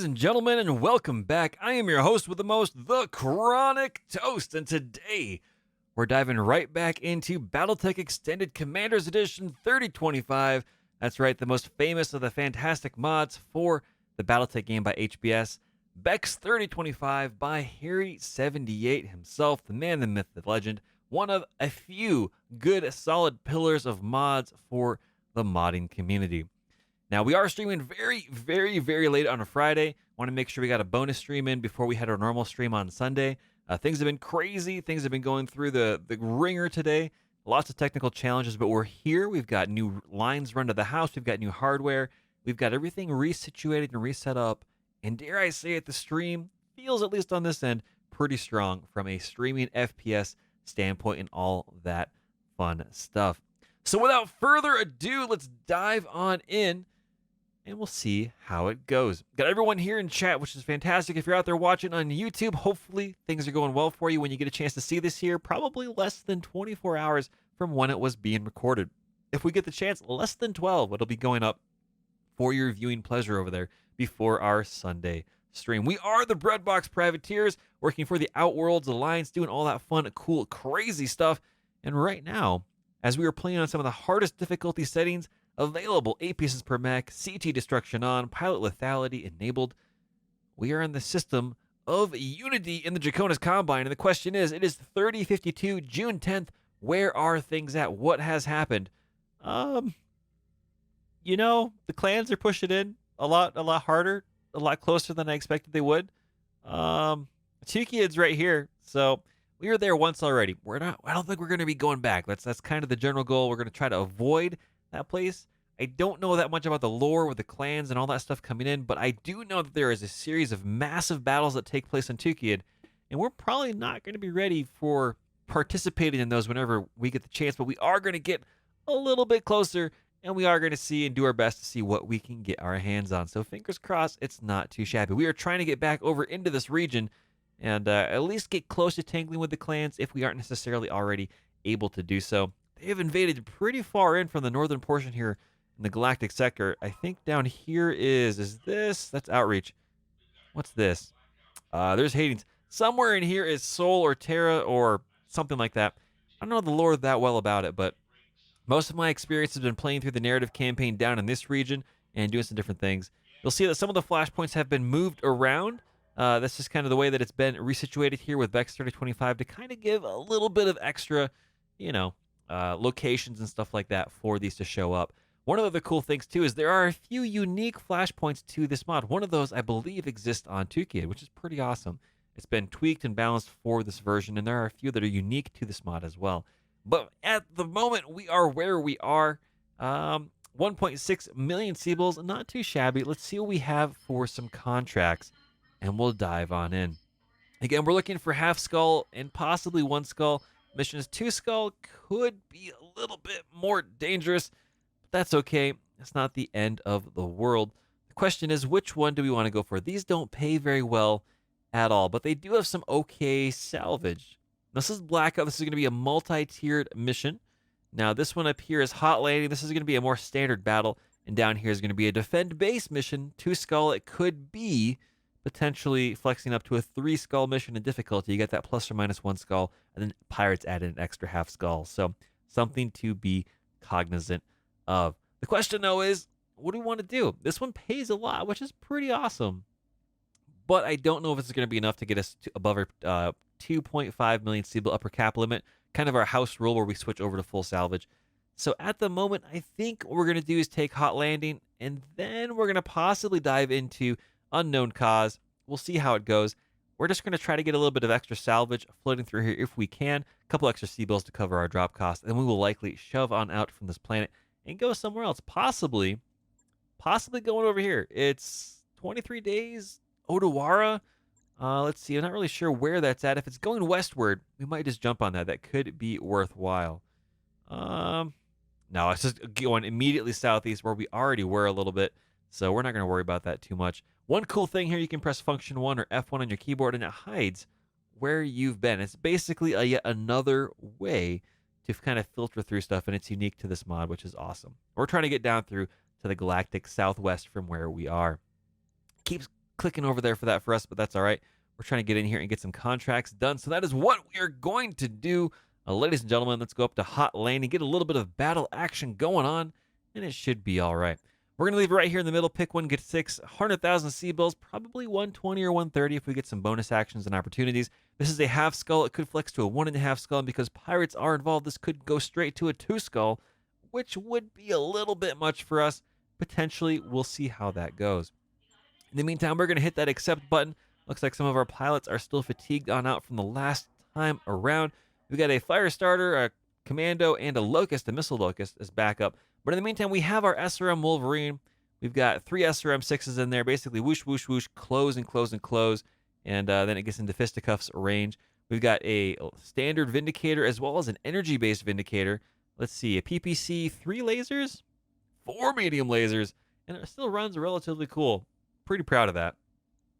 and gentlemen, and welcome back. I am your host with the most, TheChronicToast, and today we're diving right back into BattleTech Extended Commanders Edition 3025. That's right, the most famous of the fantastic mods for the BattleTech game by HBS. BEX3025 by Harry78 himself, the man, the myth, the legend. One of a few good, solid pillars of mods for the modding community. Now, we are streaming very late on a Friday. Want to make sure we got a bonus stream in before we had our normal stream on Sunday. Things have been crazy. Things have been going through the ringer today. Lots of technical challenges, but we're here. We've got new lines run to the house. We've got new hardware. We've got everything resituated and reset up. And dare I say it, the stream feels, at least on this end, pretty strong from a streaming FPS standpoint and all that fun stuff. So without further ado, let's dive on in and we'll see how it goes. Got everyone here in chat, which is fantastic. If you're out there watching on YouTube, hopefully things are going well for you when you get a chance to see this here, probably less than 24 hours from when it was being recorded. If we get the chance, less than 12, it'll be going up for your viewing pleasure over there before our Sunday stream. We are the Breadbox Privateers, working for the Outworlds Alliance, doing all that fun, cool, crazy stuff. And right now, as we are playing on some of the hardest difficulty settings available, 8 pieces per mech, CT destruction on, pilot lethality enabled, we are in the system of Unity in the Draconis Combine. And the question is, it is 3052, June 10th. Where are things at? What has happened? The clans are pushing in a lot harder, a lot closer than I expected they would. Two kids right here. So we were there once already. I don't think we're going to be going back. That's kind of the general goal. We're going to try to avoid that place. I don't know that much about the lore with the clans and all that stuff coming in, but I do know that there is a series of massive battles that take place in Tukid, and we're probably not going to be ready for participating in those whenever we get the chance, but we are going to get a little bit closer, and we are going to see and do our best to see what we can get our hands on. So fingers crossed, it's not too shabby. We are trying to get back over into this region and at least get close to tangling with the clans if we aren't necessarily already able to do so. They have invaded pretty far in from the northern portion here in the galactic sector. I think down here is this? That's Outreach. What's this? There's Hades. Somewhere in here is Sol or Terra or something like that. I don't know the lore that well about it, but most of my experience has been playing through the narrative campaign down in this region and doing some different things. You'll see that some of the flashpoints have been moved around. That's just kind of the way that it's been resituated here with BEX3025 to kind of give a little bit of extra, locations and stuff like that for these to show up. One of the other cool things, too, is there are a few unique flashpoints to this mod. One of those, I believe, exists on 2Kid, which is pretty awesome. It's been tweaked and balanced for this version, and there are a few that are unique to this mod as well. But at the moment, we are where we are. 1.6 million Seables, not too shabby. Let's see what we have for some contracts, and we'll dive on in. Again, we're looking for half skull and possibly 1 skull. Missions 2 skull could be a little bit more dangerous, but that's okay. It's not the end of the world. The question is, which one do we want to go for? These don't pay very well at all, but they do have some okay salvage. This is Blackout. This is going to be a multi-tiered mission. Now, this one up here is Hot Landing. This is going to be a more standard battle, and down here is going to be a defend base mission. 2 skull, it could be potentially flexing up to a 3 skull mission in difficulty. You get that plus or minus 1 skull, and then pirates add in an extra half skull. So something to be cognizant of. The question, though, is what do we want to do? This one pays a lot, which is pretty awesome. But I don't know if it's going to be enough to get us to above our 2.5 million Seabill upper cap limit, kind of our house rule where we switch over to full salvage. So at the moment, I think what we're going to do is take Hot Landing, and then we're going to possibly dive into Unknown Cause. We'll see how it goes. We're just going to try to get a little bit of extra salvage floating through here if we can. A couple extra Seabills to cover our drop cost, and we will likely shove on out from this planet and go somewhere else. Possibly going over here. It's 23 days, Odawara. Let's see. I'm not really sure where that's at. If it's going westward, we might just jump on that. That could be worthwhile. No, it's just going immediately southeast where we already were a little bit. So we're not going to worry about that too much. One cool thing here, you can press function 1 or F1 on your keyboard, and it hides where you've been. It's basically yet another way to kind of filter through stuff, and it's unique to this mod, which is awesome. We're trying to get down through to the galactic southwest from where we are. Keeps clicking over there for that for us, but that's all right. We're trying to get in here and get some contracts done. So that is what we are going to do. Ladies and gentlemen, let's go up to hot lane and get a little bit of battle action going on, and it should be all right. We're going to leave it right here in the middle. Pick one, get 6, 100,000 C-bills, probably 120 or 130 if we get some bonus actions and opportunities. This is a half skull. It could flex to a 1.5 skull, and because pirates are involved, this could go straight to a 2 skull, which would be a little bit much for us. Potentially, we'll see how that goes. In the meantime, we're going to hit that accept button. Looks like some of our pilots are still fatigued on out from the last time around. We got a fire starter, a commando, and a locust, a missile locust as backup. But in the meantime, we have our SRM Wolverine. We've got 3 SRM 6s in there, basically whoosh, whoosh, whoosh, close and close and close. And then it gets into fisticuffs range. We've got a standard Vindicator as well as an energy-based Vindicator. Let's see, a PPC, 3 lasers, 4 medium lasers, and it still runs relatively cool. Pretty proud of that.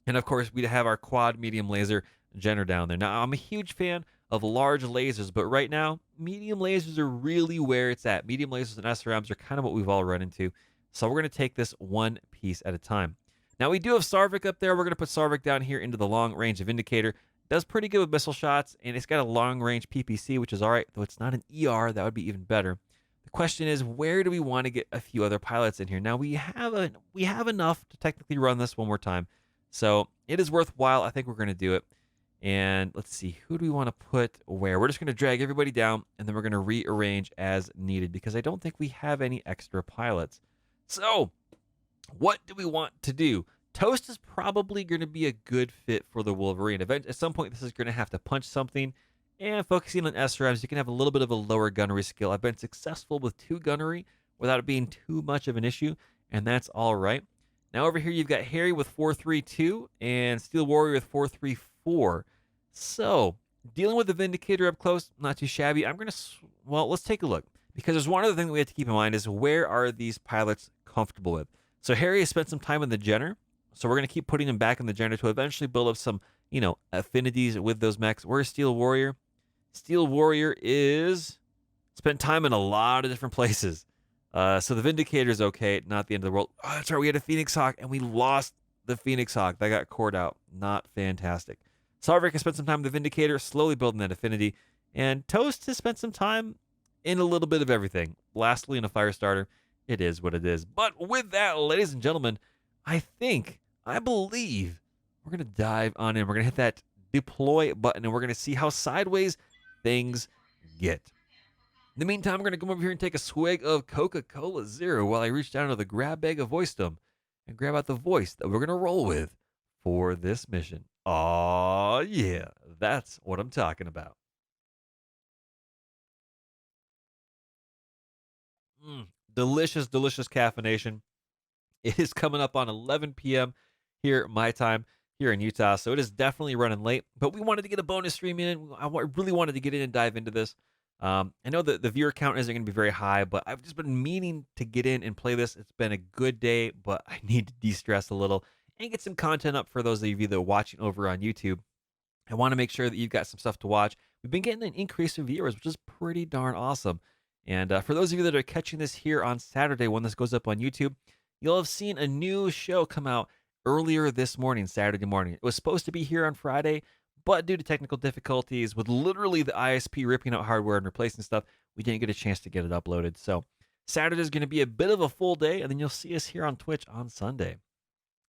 And of course, we have our quad medium laser Jenner down there. Now, I'm a huge fan of large lasers, but right now, medium lasers are really where it's at. Medium lasers and SRMs are kind of what we've all run into. So we're going to take this one piece at a time. Now, we do have Sarvik up there. We're going to put Sarvik down here into the long range of Indicator. Does pretty good with missile shots, and it's got a long range PPC, which is all right, though it's not an ER. That would be even better. The question is, where do we want to get a few other pilots in here? Now, we have enough to technically run this one more time. So it is worthwhile. I think we're going to do it. And let's see, who do we want to put where? We're just going to drag everybody down, and then we're going to rearrange as needed because I don't think we have any extra pilots. So what do we want to do? Toast is probably going to be a good fit for the Wolverine. At some point, this is going to have to punch something. And focusing on SRMs, you can have a little bit of a lower gunnery skill. I've been successful with 2 gunnery without it being too much of an issue, and that's all right. Now over here, you've got Harry with 432 and Steel Warrior with 434. So dealing with the Vindicator up close, not too shabby. Well, let's take a look. Because there's one other thing that we have to keep in mind is where are these pilots comfortable with? So Harry has spent some time in the Jenner. So we're going to keep putting him back in the Jenner to eventually build up some, affinities with those mechs. Where's Steel Warrior? Steel Warrior is spent time in a lot of different places. So the Vindicator is okay, not the end of the world. Oh, that's right, we had a Phoenix Hawk, and we lost the Phoenix Hawk. That got cored out. Not fantastic. Sarvik has spent some time with the Vindicator, slowly building that affinity. And Toast has spent some time in a little bit of everything. Lastly, in a fire starter, it is what it is. But with that, ladies and gentlemen, I believe we're going to dive on in. We're going to hit that deploy button, and we're going to see how sideways things get. In the meantime, I'm going to come over here and take a swig of Coca-Cola Zero while I reach down to the grab bag of voicedom and grab out the voice that we're going to roll with for this mission. Aw, yeah, that's what I'm talking about. Delicious, delicious caffeination. It is coming up on 11 p.m. here, my time, here in Utah. So it is definitely running late, but we wanted to get a bonus stream in. I really wanted to get in and dive into this. I know that the viewer count isn't going to be very high, but I've just been meaning to get in and play this. It's been a good day, but I need to de-stress a little and get some content up for those of you that are watching over on YouTube. I want to make sure that you've got some stuff to watch. We've been getting an increase in viewers, which is pretty darn awesome. And for those of you that are catching this here on Saturday when this goes up on YouTube, you'll have seen a new show come out earlier this morning, Saturday morning. It was supposed to be here on Friday, but due to technical difficulties with literally the ISP ripping out hardware and replacing stuff, we didn't get a chance to get it uploaded. So Saturday is going to be a bit of a full day, and then you'll see us here on Twitch on Sunday.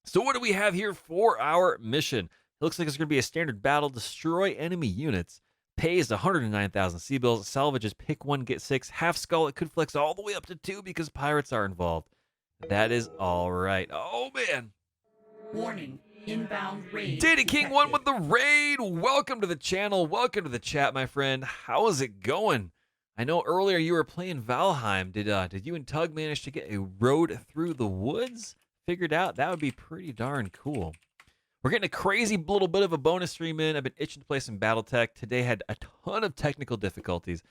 So what do we have here for our mission? It looks like it's going to be a standard battle. Destroy enemy units. Pays 109,000 C-bills. Salvages pick 1, get 6. Half skull. It could flex all the way up to 2 because pirates are involved. That is all right. Oh, man. Warning. Inbound raid. Data King 1 with the raid. Welcome to the channel. Welcome to the chat, my friend. How is it going? I know earlier you were playing Valheim. Did you and Tug manage to get a road through the woods figured out? That would be pretty darn cool. We're getting a crazy little bit of a bonus stream in. I've been itching to play some BattleTech. Today had a ton of technical difficulties.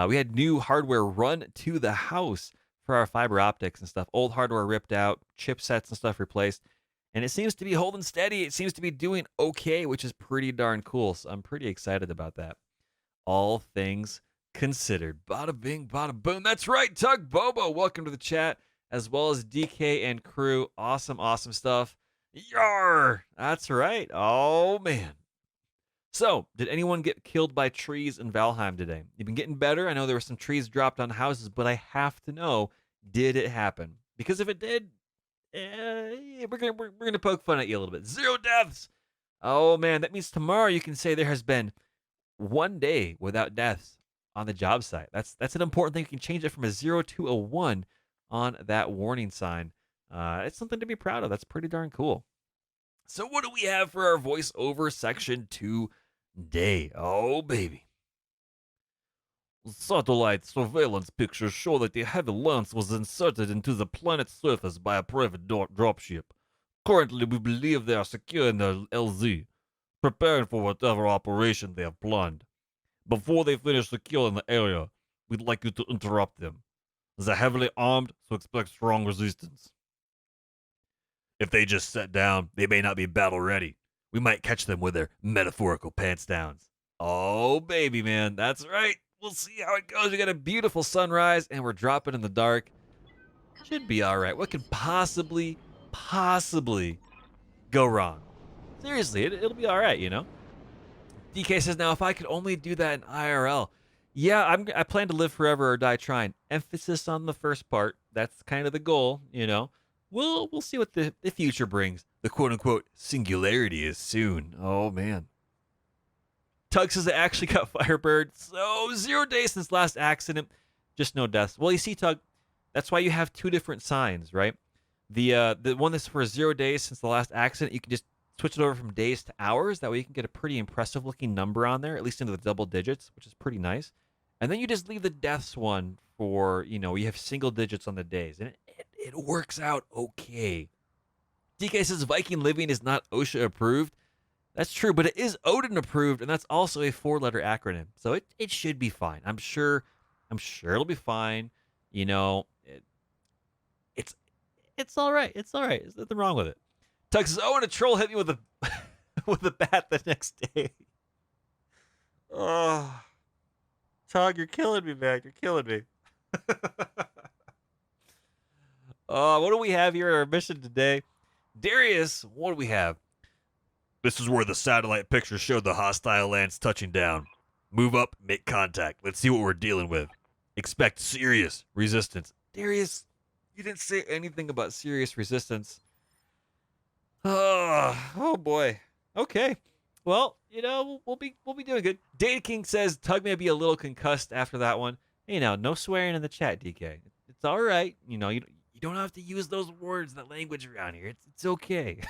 We had new hardware run to the house for our fiber optics and stuff. Old hardware ripped out, chipsets and stuff replaced. And it seems to be holding steady. It seems to be doing okay, which is pretty darn cool. So I'm pretty excited about that. All things considered. Bada bing, bada boom. That's right, Tug Bobo. Welcome to the chat, as well as DK and crew. Awesome, awesome stuff. Yar! That's right. Oh, man. So, did anyone get killed by trees in Valheim today? You've been getting better. I know there were some trees dropped on houses, but I have to know, did it happen? Because if it did, we're gonna poke fun at you a little bit. 0 deaths. Oh man, that means tomorrow you can say there has been 1 day without deaths on the job site. That's an important thing. You can change it from a 0 to a 1 on that warning sign. It's something to be proud of. That's pretty darn cool. So what do we have for our voiceover section today? Oh baby. Satellite surveillance pictures show that the heavy lens was inserted into the planet's surface by a private dropship. Currently, we believe they are secure in their LZ, preparing for whatever operation they have planned. Before they finish securing the area, we'd like you to interrupt them. They're heavily armed, so expect strong resistance. If they just sit down, they may not be battle ready. We might catch them with their metaphorical pants downs. Oh, baby, man. That's right. We'll see how it goes. We got a beautiful sunrise, and we're dropping in the dark. Should be all right. What could possibly go wrong? Seriously, it'll be all right, you know? DK says, now, if I could only do that in IRL. Yeah, I plan to live forever or die trying. Emphasis on the first part. That's kind of the goal, you know? We'll see what the future brings. The quote-unquote singularity is soon. Oh, man. Tug says they actually got Firebird. So 0 days since last accident. Just no deaths. Well, you see, Tug, that's why you have 2 different signs, right? The one that's for 0 days since the last accident, you can just switch it over from days to hours. That way you can get a pretty impressive looking number on there, at least into the double digits, which is pretty nice. And then you just leave the deaths one for, you have single digits on the days. And it works out okay. DK says Viking Living is not OSHA approved. That's true, but it is Odin approved, and that's also a 4-letter acronym. So it should be fine. I'm sure it'll be fine. It's all right. It's all right. There's nothing wrong with it. Tug says, oh, and a troll hit me with a with a bat the next day. Oh, Tug, you're killing me, man. You're killing me. What do we have here at our mission today? Darius, what do we have? This is where the satellite pictures showed the hostile lands touching down. Move up, make contact. Let's see what we're dealing with. Expect serious resistance. Darius, you didn't say anything about serious resistance. Oh boy. Okay. Well, we'll be doing good. Data King says Tug may be a little concussed after that one. Hey, now, no swearing in the chat, DK. It's all right. You don't have to use those words, that language around here. It's okay.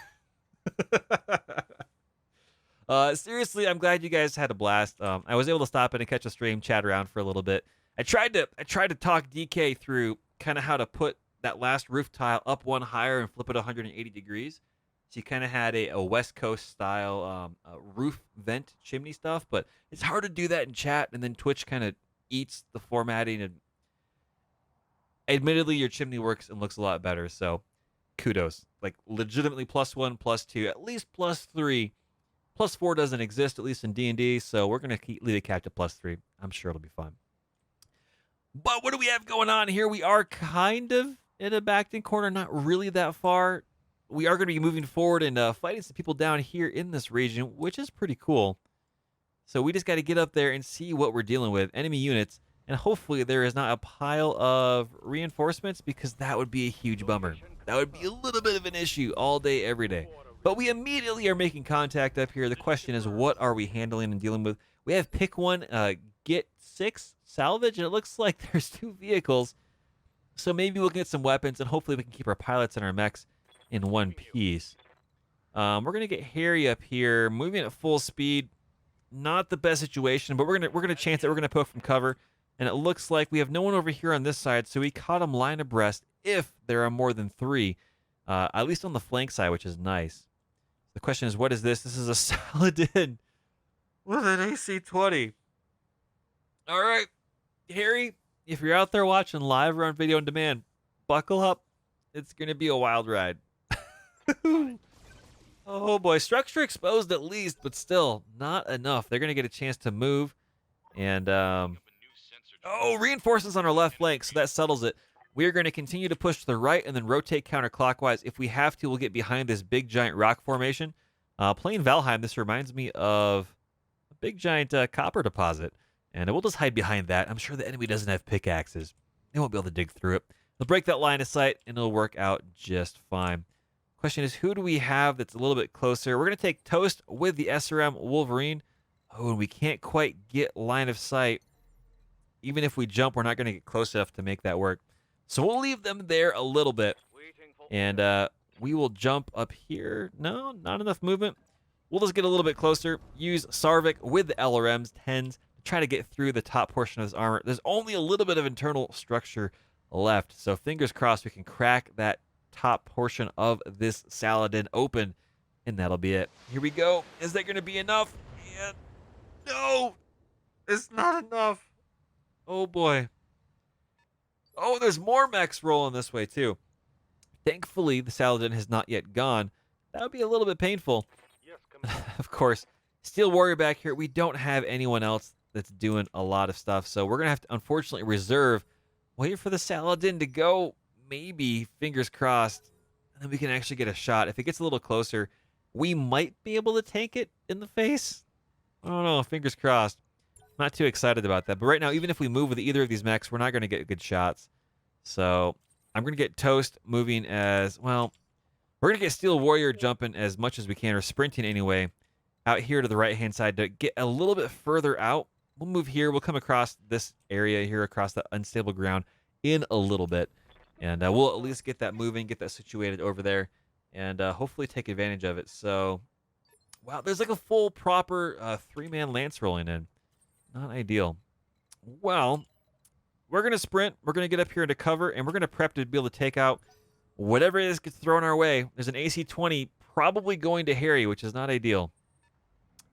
Seriously, I'm glad you guys had a blast. I was able to stop in and catch a stream, chat around for a little bit. I tried to talk DK through kind of how to put that last roof tile up one higher and flip it 180 degrees. So you kind of had a West Coast style roof vent chimney stuff, but it's hard to do that in chat, and then Twitch kind of eats the formatting. And admittedly, your chimney works and looks a lot better. So kudos, like legitimately +1, +2, at least +3. +4 doesn't exist, at least in D&D, so we're going to leave it capped at +3. I'm sure it'll be fun. But what do we have going on here? We are kind of in a backed-in corner, not really that far. We are going to be moving forward and fighting some people down here in this region, which is pretty cool. So we just got to get up there and see what we're dealing with. Enemy units, and hopefully there is not a pile of reinforcements, because that would be a huge bummer. That would be a little bit of an issue all day, every day. But we immediately are making contact up here. The question is, what are we handling and dealing with? We have pick one, get 6 salvage, and it looks like there's 2 vehicles. So maybe we'll get some weapons, and hopefully we can keep our pilots and our mechs in one piece. We're gonna get Harry up here, moving at full speed. Not the best situation, but we're gonna chance it. We're gonna poke from cover, and it looks like we have no one over here on this side, so we caught him line abreast. If there are more than 3, at least on the flank side, which is nice. The question is, what is this? This is a Saladin with an AC-20. All right, Harry, if you're out there watching live or on video on demand, buckle up. It's going to be a wild ride. Oh, boy. Structure exposed at least, but still not enough. They're going to get a chance to move. And, reinforcements on our left flank, so that settles it. We are going to continue to push to the right and then rotate counterclockwise. If we have to, we'll get behind this big giant rock formation. Playing Valheim, this reminds me of a big giant copper deposit. And we'll just hide behind that. I'm sure the enemy doesn't have pickaxes. They won't be able to dig through it. They'll break that line of sight, and it'll work out just fine. Question is, who do we have that's a little bit closer? We're going to take Toast with the SRM Wolverine. Oh, and we can't quite get line of sight. Even if we jump, we're not going to get close enough to make that work. So we'll leave them there a little bit. And we will jump up here. No, not enough movement. We'll just get a little bit closer. Use Sarvik with the LRMs, 10s, to try to get through the top portion of this armor. There's only a little bit of internal structure left. So fingers crossed we can crack that top portion of this Saladin open. And that'll be it. Here we go. Is that going to be enough? And no, it's not enough. Oh, boy. Oh, there's more mechs rolling this way, too. Thankfully, the Saladin has not yet gone. That would be a little bit painful. Yes, of course, Steel Warrior back here. We don't have anyone else that's doing a lot of stuff, so we're going to have to, unfortunately, reserve. Wait for the Saladin to go. Maybe, fingers crossed, and then we can actually get a shot. If it gets a little closer, we might be able to tank it in the face. I don't know. Fingers crossed. Not too excited about that. But right now, even if we move with either of these mechs, we're not going to get good shots. So I'm going to get Toast moving as, well, we're going to get Steel Warrior jumping as much as we can, or sprinting anyway, out here to the right-hand side to get a little bit further out. We'll move here. We'll come across this area here, across the unstable ground in a little bit. And we'll at least get that moving, get that situated over there, and hopefully take advantage of it. So, wow, there's like a full, proper three-man lance rolling in. Not ideal. Well, we're going to sprint. We're going to get up here into cover, and we're going to prep to be able to take out whatever it is gets thrown our way. There's an AC-20 probably going to Harry, which is not ideal.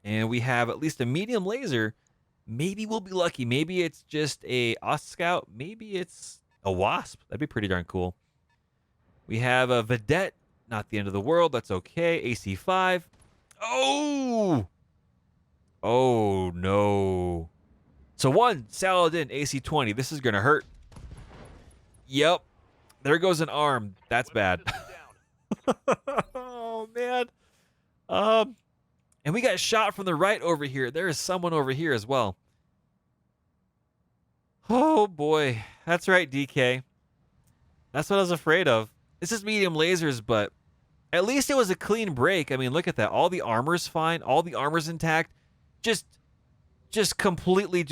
And we have at least a medium laser. Maybe we'll be lucky. Maybe it's just a Ost Scout. Maybe it's a Wasp. That'd be pretty darn cool. We have a Vedette. Not the end of the world. That's okay. AC-5. Oh! Oh, no. So one, Saladin, AC-20. This is going to hurt. Yep. There goes an arm. That's bad. Oh, man. And we got shot from the right over here. There is someone over here as well. Oh, boy. That's right, DK. That's what I was afraid of. This is medium lasers, but at least it was a clean break. I mean, look at that. All the armor's fine. All the armor's intact. Just completely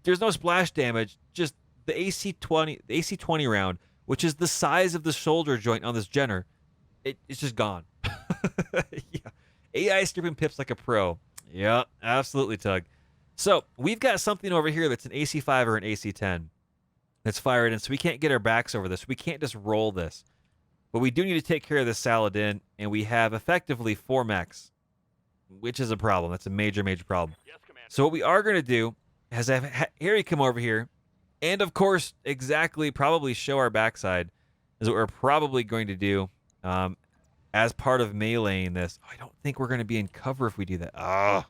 there's no splash damage. Just the AC-20 round, which is the size of the shoulder joint on this Jenner, it's just gone. Yeah. AI stripping pips like a pro. Yeah, absolutely, Tug. So we've got something over here that's an AC-5 or an AC-10 that's fired in, so we can't get our backs over this. We can't just roll this. But we do need to take care of this Saladin, and we have effectively 4 mechs, which is a problem. That's a major, major problem. Yes, so what we are going to do is have Harry come over here, and of course, exactly, probably show our backside is what we're probably going to do as part of meleeing this. I don't think we're going to be in cover if we do that.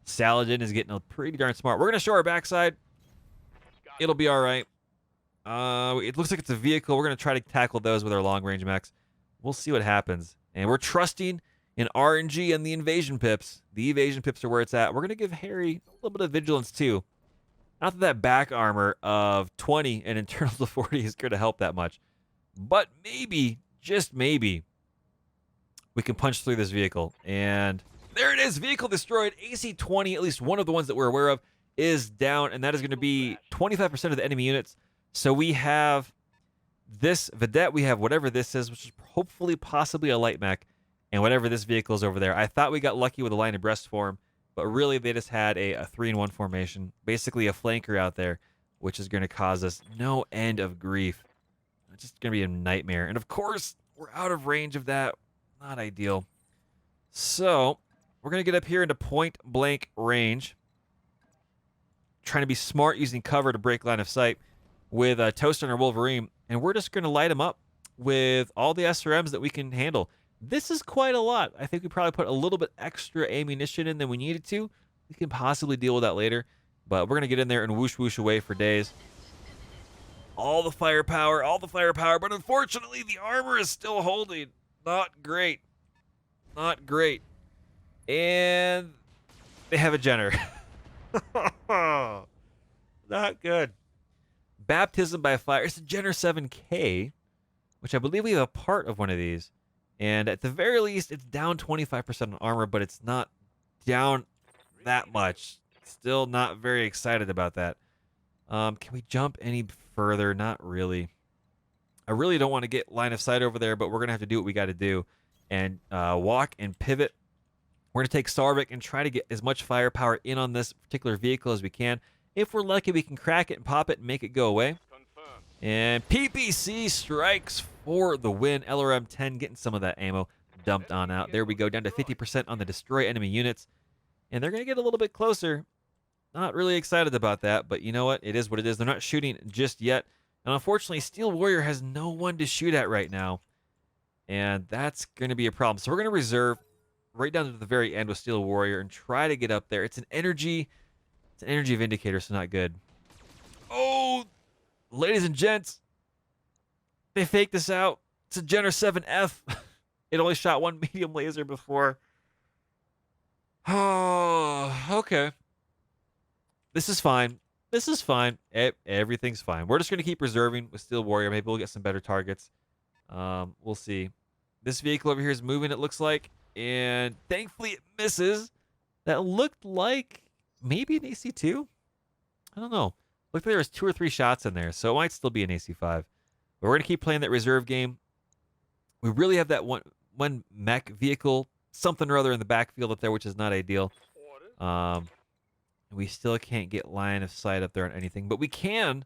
Saladin is getting pretty darn smart. We're going to show our backside. It'll be all right. It looks like it's a vehicle. We're going to try to tackle those with our long-range mechs. We'll see what happens. And we're trusting in RNG and the invasion pips. The evasion pips are where it's at. We're going to give Harry a little bit of vigilance, too. Not that that back armor of 20 and internal to 40 is going to help that much. But maybe, just maybe, we can punch through this vehicle. And there it is. Vehicle destroyed. AC-20, at least one of the ones that we're aware of, is down. And that is going to be 25% of the enemy units. So we have this Vedette. We have whatever this is, which is hopefully possibly a light mech. And whatever this vehicle is over there. I thought we got lucky with a line of breast form. But really, they just had a 3-in-1 formation. Basically a flanker out there, which is going to cause us no end of grief. It's just going to be a nightmare. And of course, we're out of range of that. Not ideal. So, we're going to get up here into point-blank range. Trying to be smart using cover to break line of sight with Toast on our Wolverine. And we're just going to light him up with all the SRMs that we can handle. This is quite a lot. I think we probably put a little bit extra ammunition in than we needed to. We can possibly deal with that later. But we're going to get in there and whoosh, whoosh away for days. All the firepower, but unfortunately the armor is still holding. Not great. Not great. And they have a Jenner. Not good. Baptism by Fire. It's a Jenner 7K, which I believe we have a part of one of these. And at the very least, it's down 25% on armor, but it's not down that much. Still not very excited about that. Can we jump any further? Not really. I really don't want to get line of sight over there, but we're going to have to do what we got to do and walk and pivot. We're going to take Sarvik and try to get as much firepower in on this particular vehicle as we can. If we're lucky, we can crack it and pop it and make it go away. And PPC strikes for the win. LRM-10 getting some of that ammo dumped on out. There we go, down to 50% on the destroy enemy units. And they're going to get a little bit closer. Not really excited about that, but you know what? It is what it is. They're not shooting just yet. And unfortunately, Steel Warrior has no one to shoot at right now. And that's going to be a problem. So we're going to reserve right down to the very end with Steel Warrior and try to get up there. It's an energy Vindicator, so not good. Oh, ladies and gents, they faked this out. It's a Jenner 7F. It only shot one medium laser before. Oh, okay. This is fine. This is fine. Everything's fine. We're just going to keep reserving with Steel Warrior. Maybe we'll get some better targets. We'll see. This vehicle over here is moving, it looks like. And thankfully it misses. That looked like maybe an AC-2? I don't know. Looked like there was 2 or 3 shots in there, so it might still be an AC-5. But we're going to keep playing that reserve game. We really have that one mech vehicle, something or other in the backfield up there, which is not ideal. We still can't get line of sight up there on anything, but we can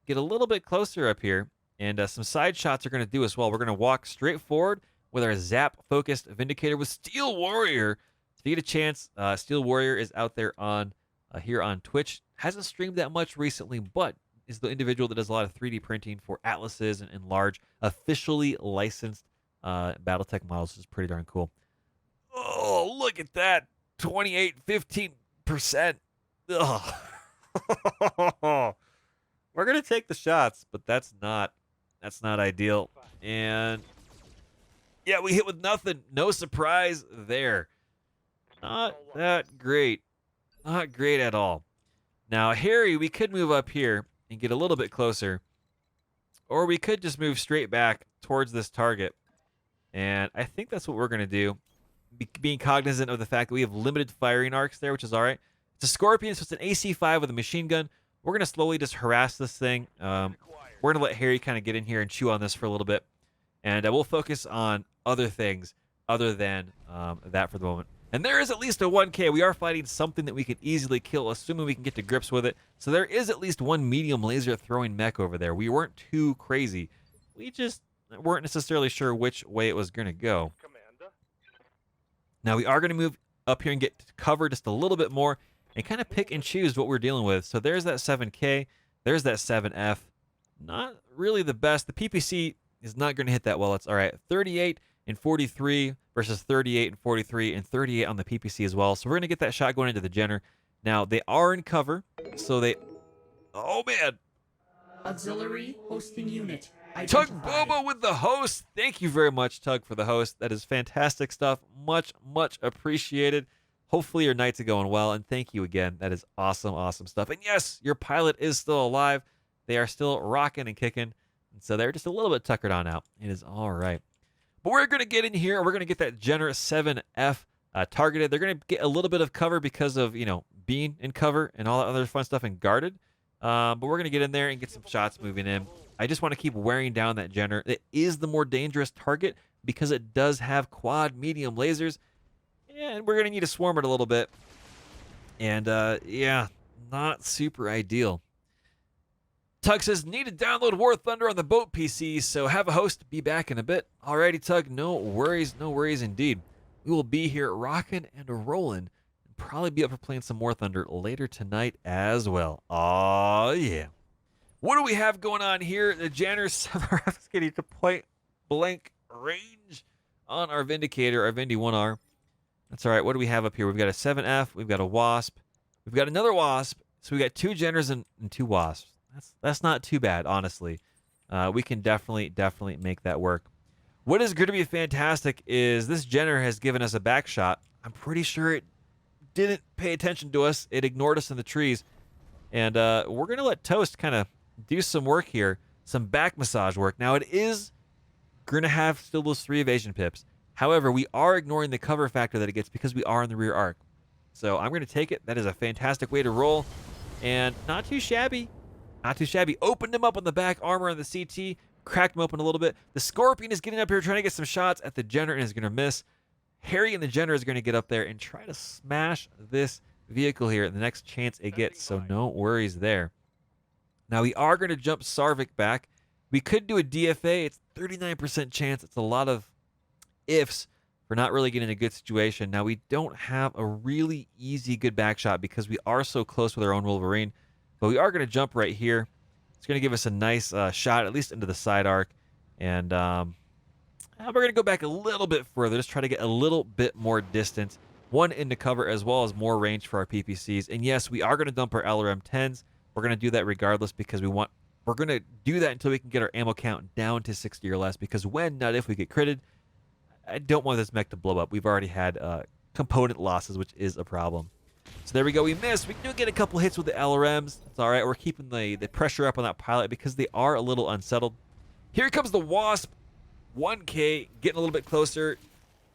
get a little bit closer up here, and some side shots are going to do as well. We're going to walk straight forward with our zap-focused Vindicator with Steel Warrior. If you get a chance, Steel Warrior is out there on here on Twitch. Hasn't streamed that much recently, but is the individual that does a lot of 3D printing for Atlases and large, officially licensed BattleTech models, which is pretty darn cool. Oh, look at that. 28-15%. Ugh. We're going to take the shots, but that's not ideal. And yeah, we hit with nothing. No surprise there. Not that great. Not great at all. Now, Harry, we could move up here and get a little bit closer. Or we could just move straight back towards this target. And I think that's what we're going to do. Being cognizant of the fact that we have limited firing arcs there, which is all right. It's a Scorpion, so it's an AC-5 with a machine gun. We're going to slowly just harass this thing. We're going to let Harry kind of get in here and chew on this for a little bit. And we'll focus on other things other than that for the moment. And there is at least a 1K. We are fighting something that we can easily kill, assuming we can get to grips with it. So there is at least one medium laser throwing mech over there. We weren't too crazy. We just weren't necessarily sure which way it was going to go. Now we are going to move up here and get cover just a little bit more and kind of pick and choose what we're dealing with. So there's that 7K. There's that 7F. Not really the best. The PPC is not going to hit that well. It's all right. 38 and 43 versus 38 and 43 and 38 on the PPC as well. So we're going to get that shot going into the Jenner. Now they are in cover. So they... Oh, man. Auxiliary hosting unit Tug identified. Bobo with the host. Thank you very much, Tug, for the host. That is fantastic stuff. Much, much appreciated. Hopefully your nights are going well, and thank you again. That is awesome, awesome stuff. And yes, your pilot is still alive. They are still rocking and kicking, and so they're just a little bit tuckered on out. It is all right. But we're going to get in here. We're going to get that Jenner 7F targeted. They're going to get a little bit of cover because of, you know, being in cover and all that other fun stuff and guarded. But we're going to get in there and get some shots moving in. I just want to keep wearing down that Jenner. It is the more dangerous target because it does have quad medium lasers. And we're going to need to swarm it a little bit. And, yeah, not super ideal. Tug says, need to download War Thunder on the boat PC, so have a host. Be back in a bit. Alrighty, Tug, no worries indeed. We will be here rocking and rolling. And probably be up for playing some War Thunder later tonight as well. Aw, yeah. What do we have going on here? The Jenner 7F is getting to point blank range on our Vindicator, our Vindy 1R. That's all right. What do we have up here? We've got a 7F. We've got a Wasp. We've got another Wasp. So we got 2 Jenners and 2 Wasps. That's not too bad, honestly. We can definitely make that work. What is going to be fantastic is this Jenner has given us a back shot. I'm pretty sure it didn't pay attention to us. It ignored us in the trees. And we're going to let Toast kind of do some work here, some back massage work. Now, it is going to have still those 3 evasion pips. However, we are ignoring the cover factor that it gets because we are in the rear arc. So I'm going to take it. That is a fantastic way to roll. And not too shabby. Not too shabby. Opened him up on the back armor on the CT. Cracked him open a little bit. The Scorpion is getting up here trying to get some shots at the Jenner and is going to miss. Harry and the Jenner is going to get up there and try to smash this vehicle here the next chance it gets. So no worries there. Now we are going to jump Sarvik back. We could do a DFA. It's 39% chance. It's a lot of ifs for not really getting a good situation. Now we don't have a really easy good back shot because we are so close with our own Wolverine. But we are going to jump right here. It's going to give us a nice shot, at least into the side arc. And we're going to go back a little bit further, just try to get a little bit more distance. One into cover as well as more range for our PPCs. And yes, we are going to dump our LRM-10s. We're going to do that regardless because we're going to do that until we can get our ammo count down to 60 or less. Because when, not if, we get critted, I don't want this mech to blow up. We've already had component losses, which is a problem. So there we go. We missed. We do get a couple hits with the LRMs. It's all right. We're keeping the pressure up on that pilot because they are a little unsettled. Here comes the Wasp. 1K, getting a little bit closer,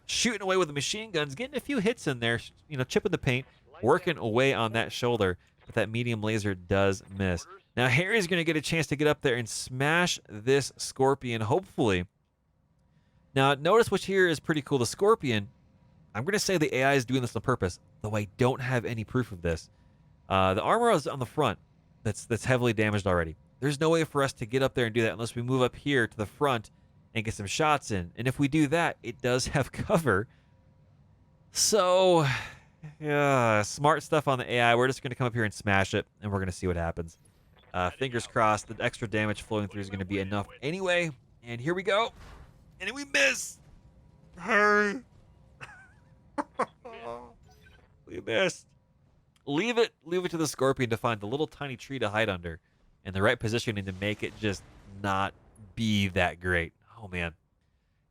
shooting away with the machine guns, getting a few hits in there, chipping the paint, working away on that shoulder, but that medium laser does miss. Now Harry's going to get a chance to get up there and smash this Scorpion, hopefully. Now notice which here is pretty cool. The Scorpion, I'm going to say the AI is doing this on purpose, though I don't have any proof of this. The armor is on the front that's heavily damaged already. There's no way for us to get up there and do that unless we move up here to the front and get some shots in. And if we do that, it does have cover. So, yeah, smart stuff on the AI. We're just going to come up here and smash it, and we're going to see what happens. Fingers crossed, the extra damage flowing through is going to be enough anyway. And here we go. And we miss. Hurry. We missed. Leave it to the Scorpion to find the little tiny tree to hide under and the right positioning to make it just not be that great. Oh, man.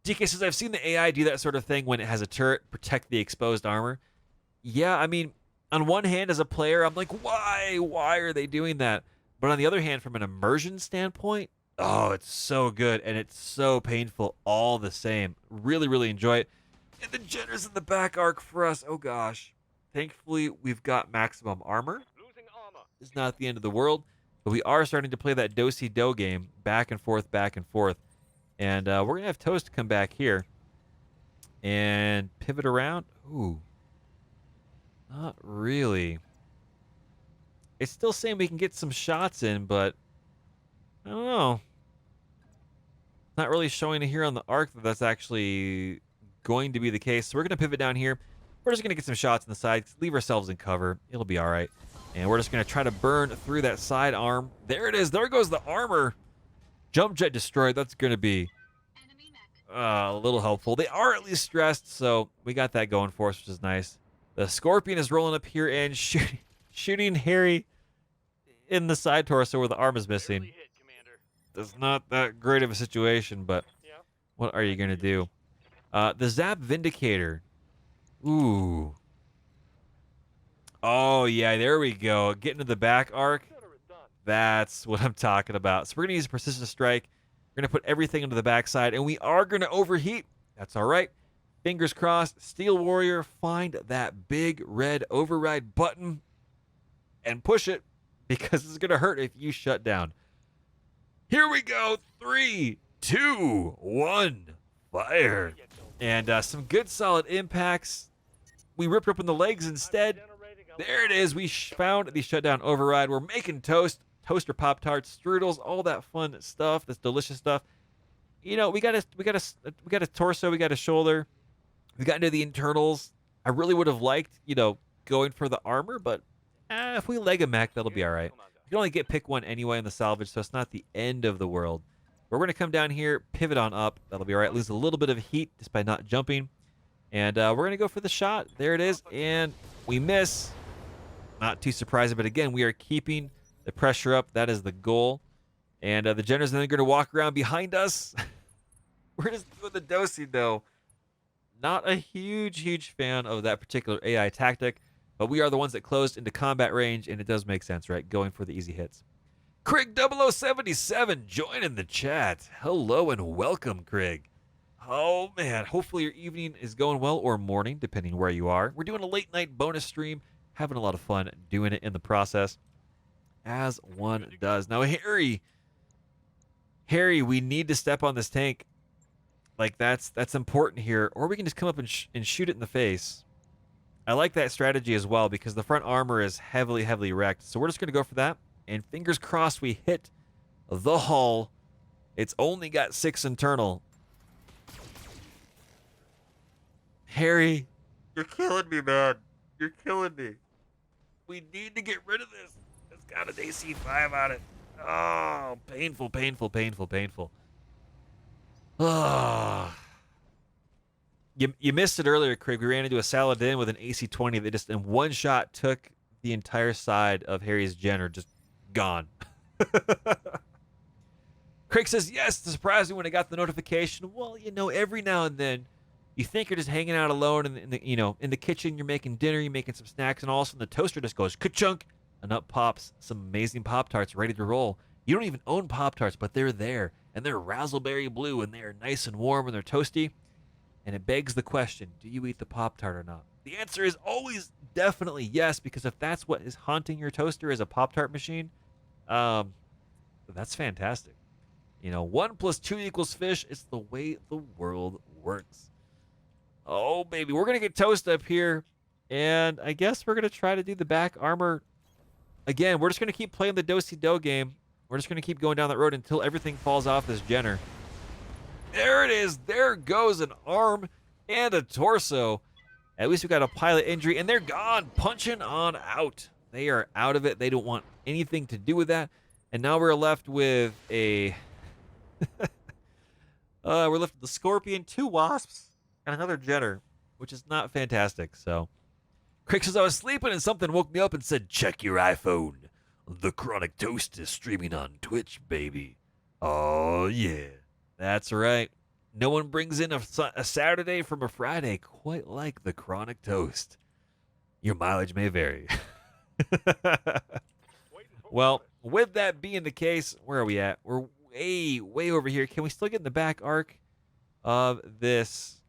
DK says, I've seen the AI do that sort of thing when it has a turret, protect the exposed armor. Yeah, I mean, on one hand, as a player, I'm like, why? Why are they doing that? But on the other hand, from an immersion standpoint, oh, it's so good, and it's so painful all the same. Really, really enjoy it. And the Jenner's in the back arc for us. Oh, gosh. Thankfully, we've got maximum armor. It's not the end of the world, but we are starting to play that do-si-do game, back and forth, back and forth. And we're going to have Toast come back here and pivot around. Ooh. Not really. It's still saying we can get some shots in, but I don't know. Not really showing here on the arc that that's actually going to be the case. So we're going to pivot down here. We're just going to get some shots on the side, leave ourselves in cover. It'll be all right. And we're just going to try to burn through that side arm. There it is. There goes the armor. Jump jet destroyed. That's going to be a little helpful. They are at least stressed, so we got that going for us, which is nice. The Scorpion is rolling up here and shooting Harry in the side torso where the arm is missing. It's not that great of a situation, but what are you going to do? The Zap Vindicator. Ooh. Oh, yeah, there we go. Getting to the back arc. That's what I'm talking about. So we're going to use a Persistent Strike. We're going to put everything into the backside, and we are going to overheat. That's all right. Fingers crossed. Steel Warrior, find that big red override button and push it because it's going to hurt if you shut down. Here we go. 3, 2, 1. Fire. And some good solid impacts. We ripped open the legs instead. There it is. We found the shutdown override. We're making toast, toaster Pop-Tarts, strudels, all that fun stuff. That's delicious stuff. You know, we got a torso, we got a shoulder. We got into the internals. I really would have liked, going for the armor, but if we leg a mech, that'll be all right. You can only pick one anyway in the salvage, so it's not the end of the world. We're going to come down here, pivot on up. That'll be all right. Lose a little bit of heat just by not jumping. And we're going to go for the shot. There it is. And we miss. Not too surprising, but again, we are keeping the pressure up. That is the goal. And the Jenner's then going to walk around behind us. We're just doing the dosing, though. Not a huge fan of that particular AI tactic, but we are the ones that closed into combat range, and it does make sense, right? Going for the easy hits. Craig0077 joining the chat. Hello and welcome, Craig. Oh, man. Hopefully your evening is going well, or morning, depending where you are. We're doing a late night bonus stream, having a lot of fun doing it in the process, as one does. Now, Harry, we need to step on this tank. Like, that's important here. Or we can just come up and shoot it in the face. I like that strategy as well because the front armor is heavily wrecked. So we're just going to go for that. And fingers crossed we hit the hull. It's only got 6 internal. Harry, you're killing me, man. You're killing me. We need to get rid of this. It's got an AC5 on it. Oh, painful. Oh. You missed it earlier, Craig. We ran into a Saladin with an AC-20 that just in one shot took the entire side of Harry's Jenner, just gone. Craig says, yes, it's surprising when I got the notification. Well, every now and then you think you're just hanging out alone in the kitchen, you're making dinner, you're making some snacks, and all of a sudden the toaster just goes ka-chunk, and up pops some amazing Pop-Tarts ready to roll. You don't even own Pop-Tarts, but they're there, and they're raspberry blue, and they're nice and warm, and they're toasty. And it begs the question, do you eat the Pop-Tart or not? The answer is always definitely yes, because if that's what is haunting your toaster is a Pop-Tart machine, that's fantastic. 1 + 2 = fish. It's the way the world works. Oh, baby. We're going to get toast up here, and I guess we're going to try to do the back armor. Again, we're just going to keep playing the do-si-do game. We're just going to keep going down that road until everything falls off this Jenner. There it is. There goes an arm and a torso. At least we got a pilot injury, and they're gone, punching on out. They are out of it. They don't want anything to do with that. And now we're left with a... we're left with the Scorpion, 2 Wasps, and another Jenner, which is not fantastic. So, Crick says, I was sleeping and something woke me up and said, check your iPhone. TheChronicToast is streaming on Twitch, baby. Oh, yeah. That's right. No one brings in a Saturday from a Friday quite like TheChronicToast. Your mileage may vary. Well, with that being the case, where are we at? We're way over here. Can we still get in the back arc of this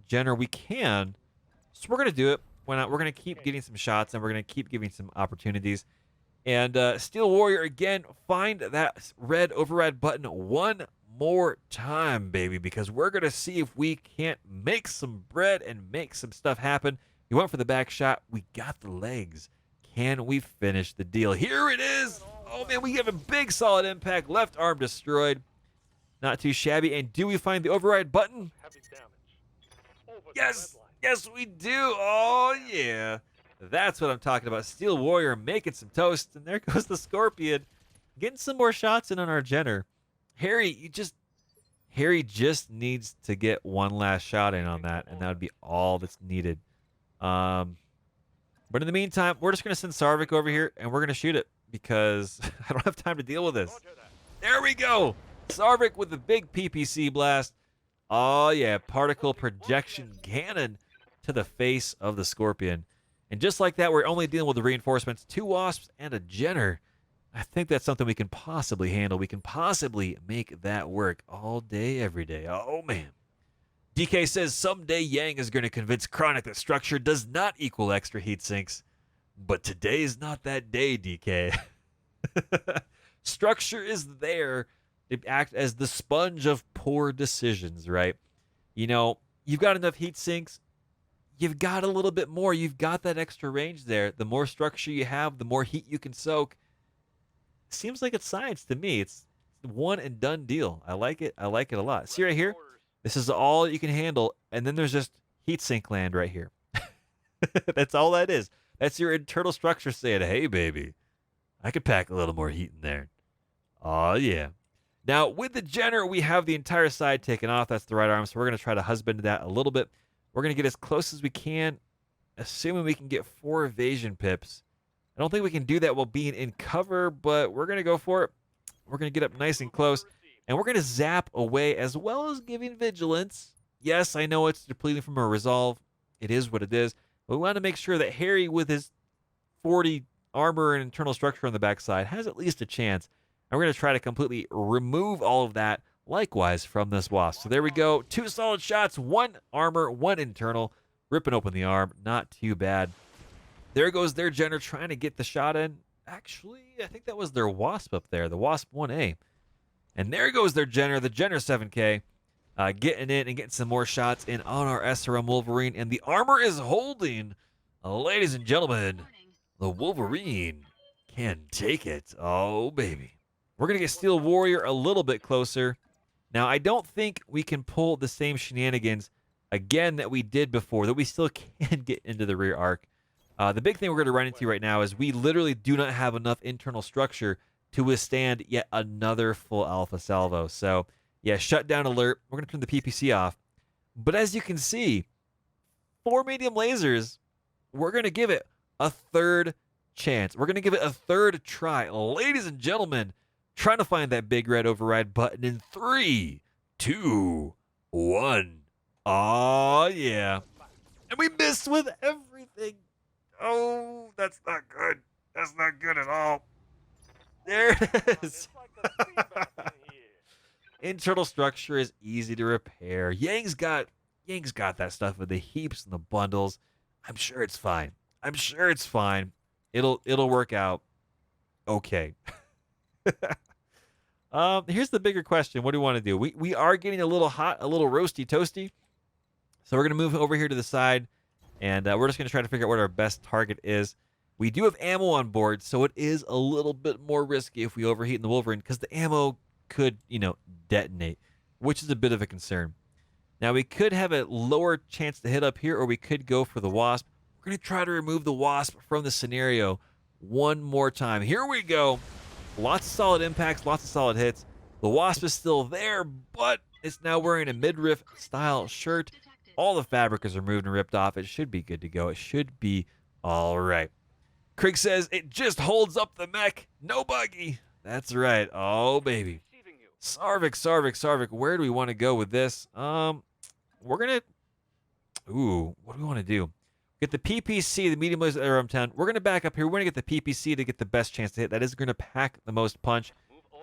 Jenner? We can. So we're going to do it. Why not? We're going to keep getting some shots, and we're going to keep giving some opportunities. And Steel Warrior, again, find that red override button one more time, baby, because we're going to see if we can't make some bread and make some stuff happen. You went for the back shot. We got the legs. Can we finish the deal? Here it is. Oh, man, we have a big solid impact. Left arm destroyed. Not too shabby. And do we find the override button? Yes. Yes, we do. Oh, yeah. That's what I'm talking about. Steel Warrior making some toast. And there goes the Scorpion. Getting some more shots in on our Jenner. Harry just needs to get one last shot in on that, and that would be all that's needed. But in the meantime, we're just going to send Sarvik over here, and we're going to shoot it because I don't have time to deal with this. There we go. Sarvik with the big PPC blast. Oh, yeah, particle projection cannon to the face of the Scorpion. And just like that, we're only dealing with the reinforcements, 2 Wasps and a Jenner. I think that's something we can possibly handle. We can possibly make that work all day, every day. Oh, man. DK says, someday Yang is going to convince Chronic that structure does not equal extra heat sinks. But today is not that day, DK. Structure is there to act as the sponge of poor decisions, right? You've got enough heat sinks. You've got a little bit more. You've got that extra range there. The more structure you have, the more heat you can soak. Seems like it's science to me. It's one and done deal. I like it. I like it a lot. See right here? This is all you can handle. And then there's just heat sink land right here. That's all that is. That's your internal structure saying, hey, baby, I could pack a little more heat in there. Oh, yeah. Now, with the Jenner, we have the entire side taken off. That's the right arm. So we're going to try to husband that a little bit. We're going to get as close as we can, assuming we can get 4 evasion pips. I don't think we can do that while being in cover, but we're going to go for it. We're going to get up nice and close, and we're going to zap away as well as giving vigilance. Yes, I know it's depleting from a resolve. It is what it is. But we want to make sure that Harry, with his 40 armor and internal structure on the backside, has at least a chance. And we're going to try to completely remove all of that, likewise, from this wasp. So there we go. 2 solid shots, 1 armor, 1 internal. Ripping open the arm. Not too bad. There goes their Jenner trying to get the shot in. Actually, I think that was their Wasp up there, the Wasp 1A. And there goes their Jenner, the Jenner 7K, getting in and getting some more shots in on our SRM Wolverine. And the armor is holding. Ladies and gentlemen, the Wolverine can take it. Oh, baby. We're going to get Steel Warrior a little bit closer. Now, I don't think we can pull the same shenanigans again that we did before, that we still can get into the rear arc. The big thing we're going to run into right now is we literally do not have enough internal structure to withstand yet another full alpha salvo. So, yeah, shutdown alert. We're going to turn the PPC off. But as you can see, 4 medium lasers, we're going to give it a third chance. We're going to give it a third try. Ladies and gentlemen, trying to find that big red override button in 3, 2, 1. Oh, yeah. And we missed with everything. Oh, that's not good. That's not good at all. There it is. Internal structure is easy to repair. Yang's got that stuff with the heaps and the bundles. I'm sure it's fine. I'm sure it's fine. It'll work out. Okay. Here's the bigger question. What do we want to do? We are getting a little hot, a little roasty toasty. So we're gonna move over here to the side. And we're just going to try to figure out what our best target is. We do have ammo on board, so it is a little bit more risky if we overheat in the Wolverine, because the ammo could, detonate, which is a bit of a concern. Now, we could have a lower chance to hit up here, or we could go for the Wasp. We're going to try to remove the Wasp from the scenario one more time. Here we go. Lots of solid impacts, lots of solid hits. The Wasp is still there, but it's now wearing a midriff style shirt. All the fabric is removed and ripped off. It should be good to go. It should be all right. Krieg says, it just holds up the mech. No buggy. That's right. Oh, baby. Sarvik. Where do we want to go with this? We're going to... Ooh, what do we want to do? Get the PPC, the medium laser LRM-10. We're going to back up here. We're going to get the PPC to get the best chance to hit. That is going to pack the most punch.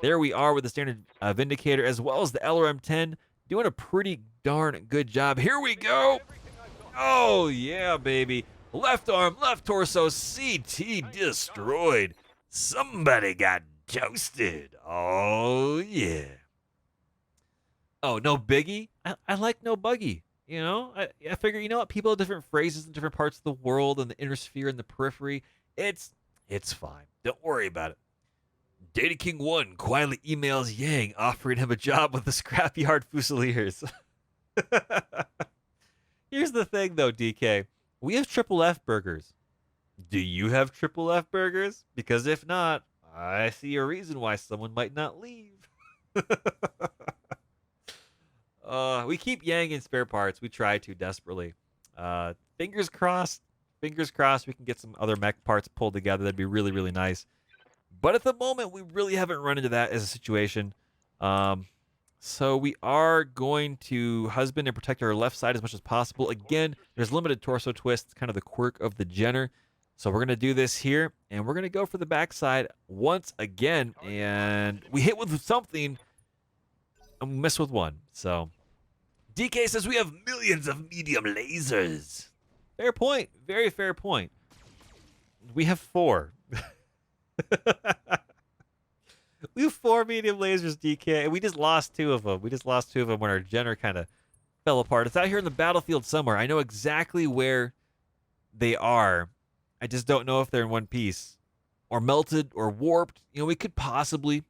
There we are with the standard Vindicator, as well as the LRM-10. Doing a pretty darn good job. Here we go. Oh, yeah, baby. Left arm, left torso, CT destroyed. Somebody got toasted. Oh, yeah. Oh, no biggie? I like no buggy. I figure, what? People have different phrases in different parts of the world and the inner sphere and the periphery. It's fine. Don't worry about it. Data King 1 quietly emails Yang offering him a job with the Scrapyard Fusiliers. Here's the thing, though, DK. We have triple F burgers. Do you have triple F burgers? Because if not, I see a reason why someone might not leave. We keep Yang in spare parts. We try to desperately. Fingers crossed. Fingers crossed we can get some other mech parts pulled together. That'd be really, really nice. But at the moment, we really haven't run into that as a situation. So we are going to husband and protect our left side as much as possible. Again, there's limited torso twist. It's kind of the quirk of the Jenner. So we're going to do this here, and we're going to go for the backside once again. And we hit with something, and we miss with one. So DK says we have millions of medium lasers. Fair point. Very fair point. We have 4. We have 4 medium lasers, DK, and we just lost 2 of them. We just lost 2 of them when our Jenner kind of fell apart. It's out here in the battlefield somewhere. I know exactly where they are. I just don't know if they're in one piece or melted or warped. We could possibly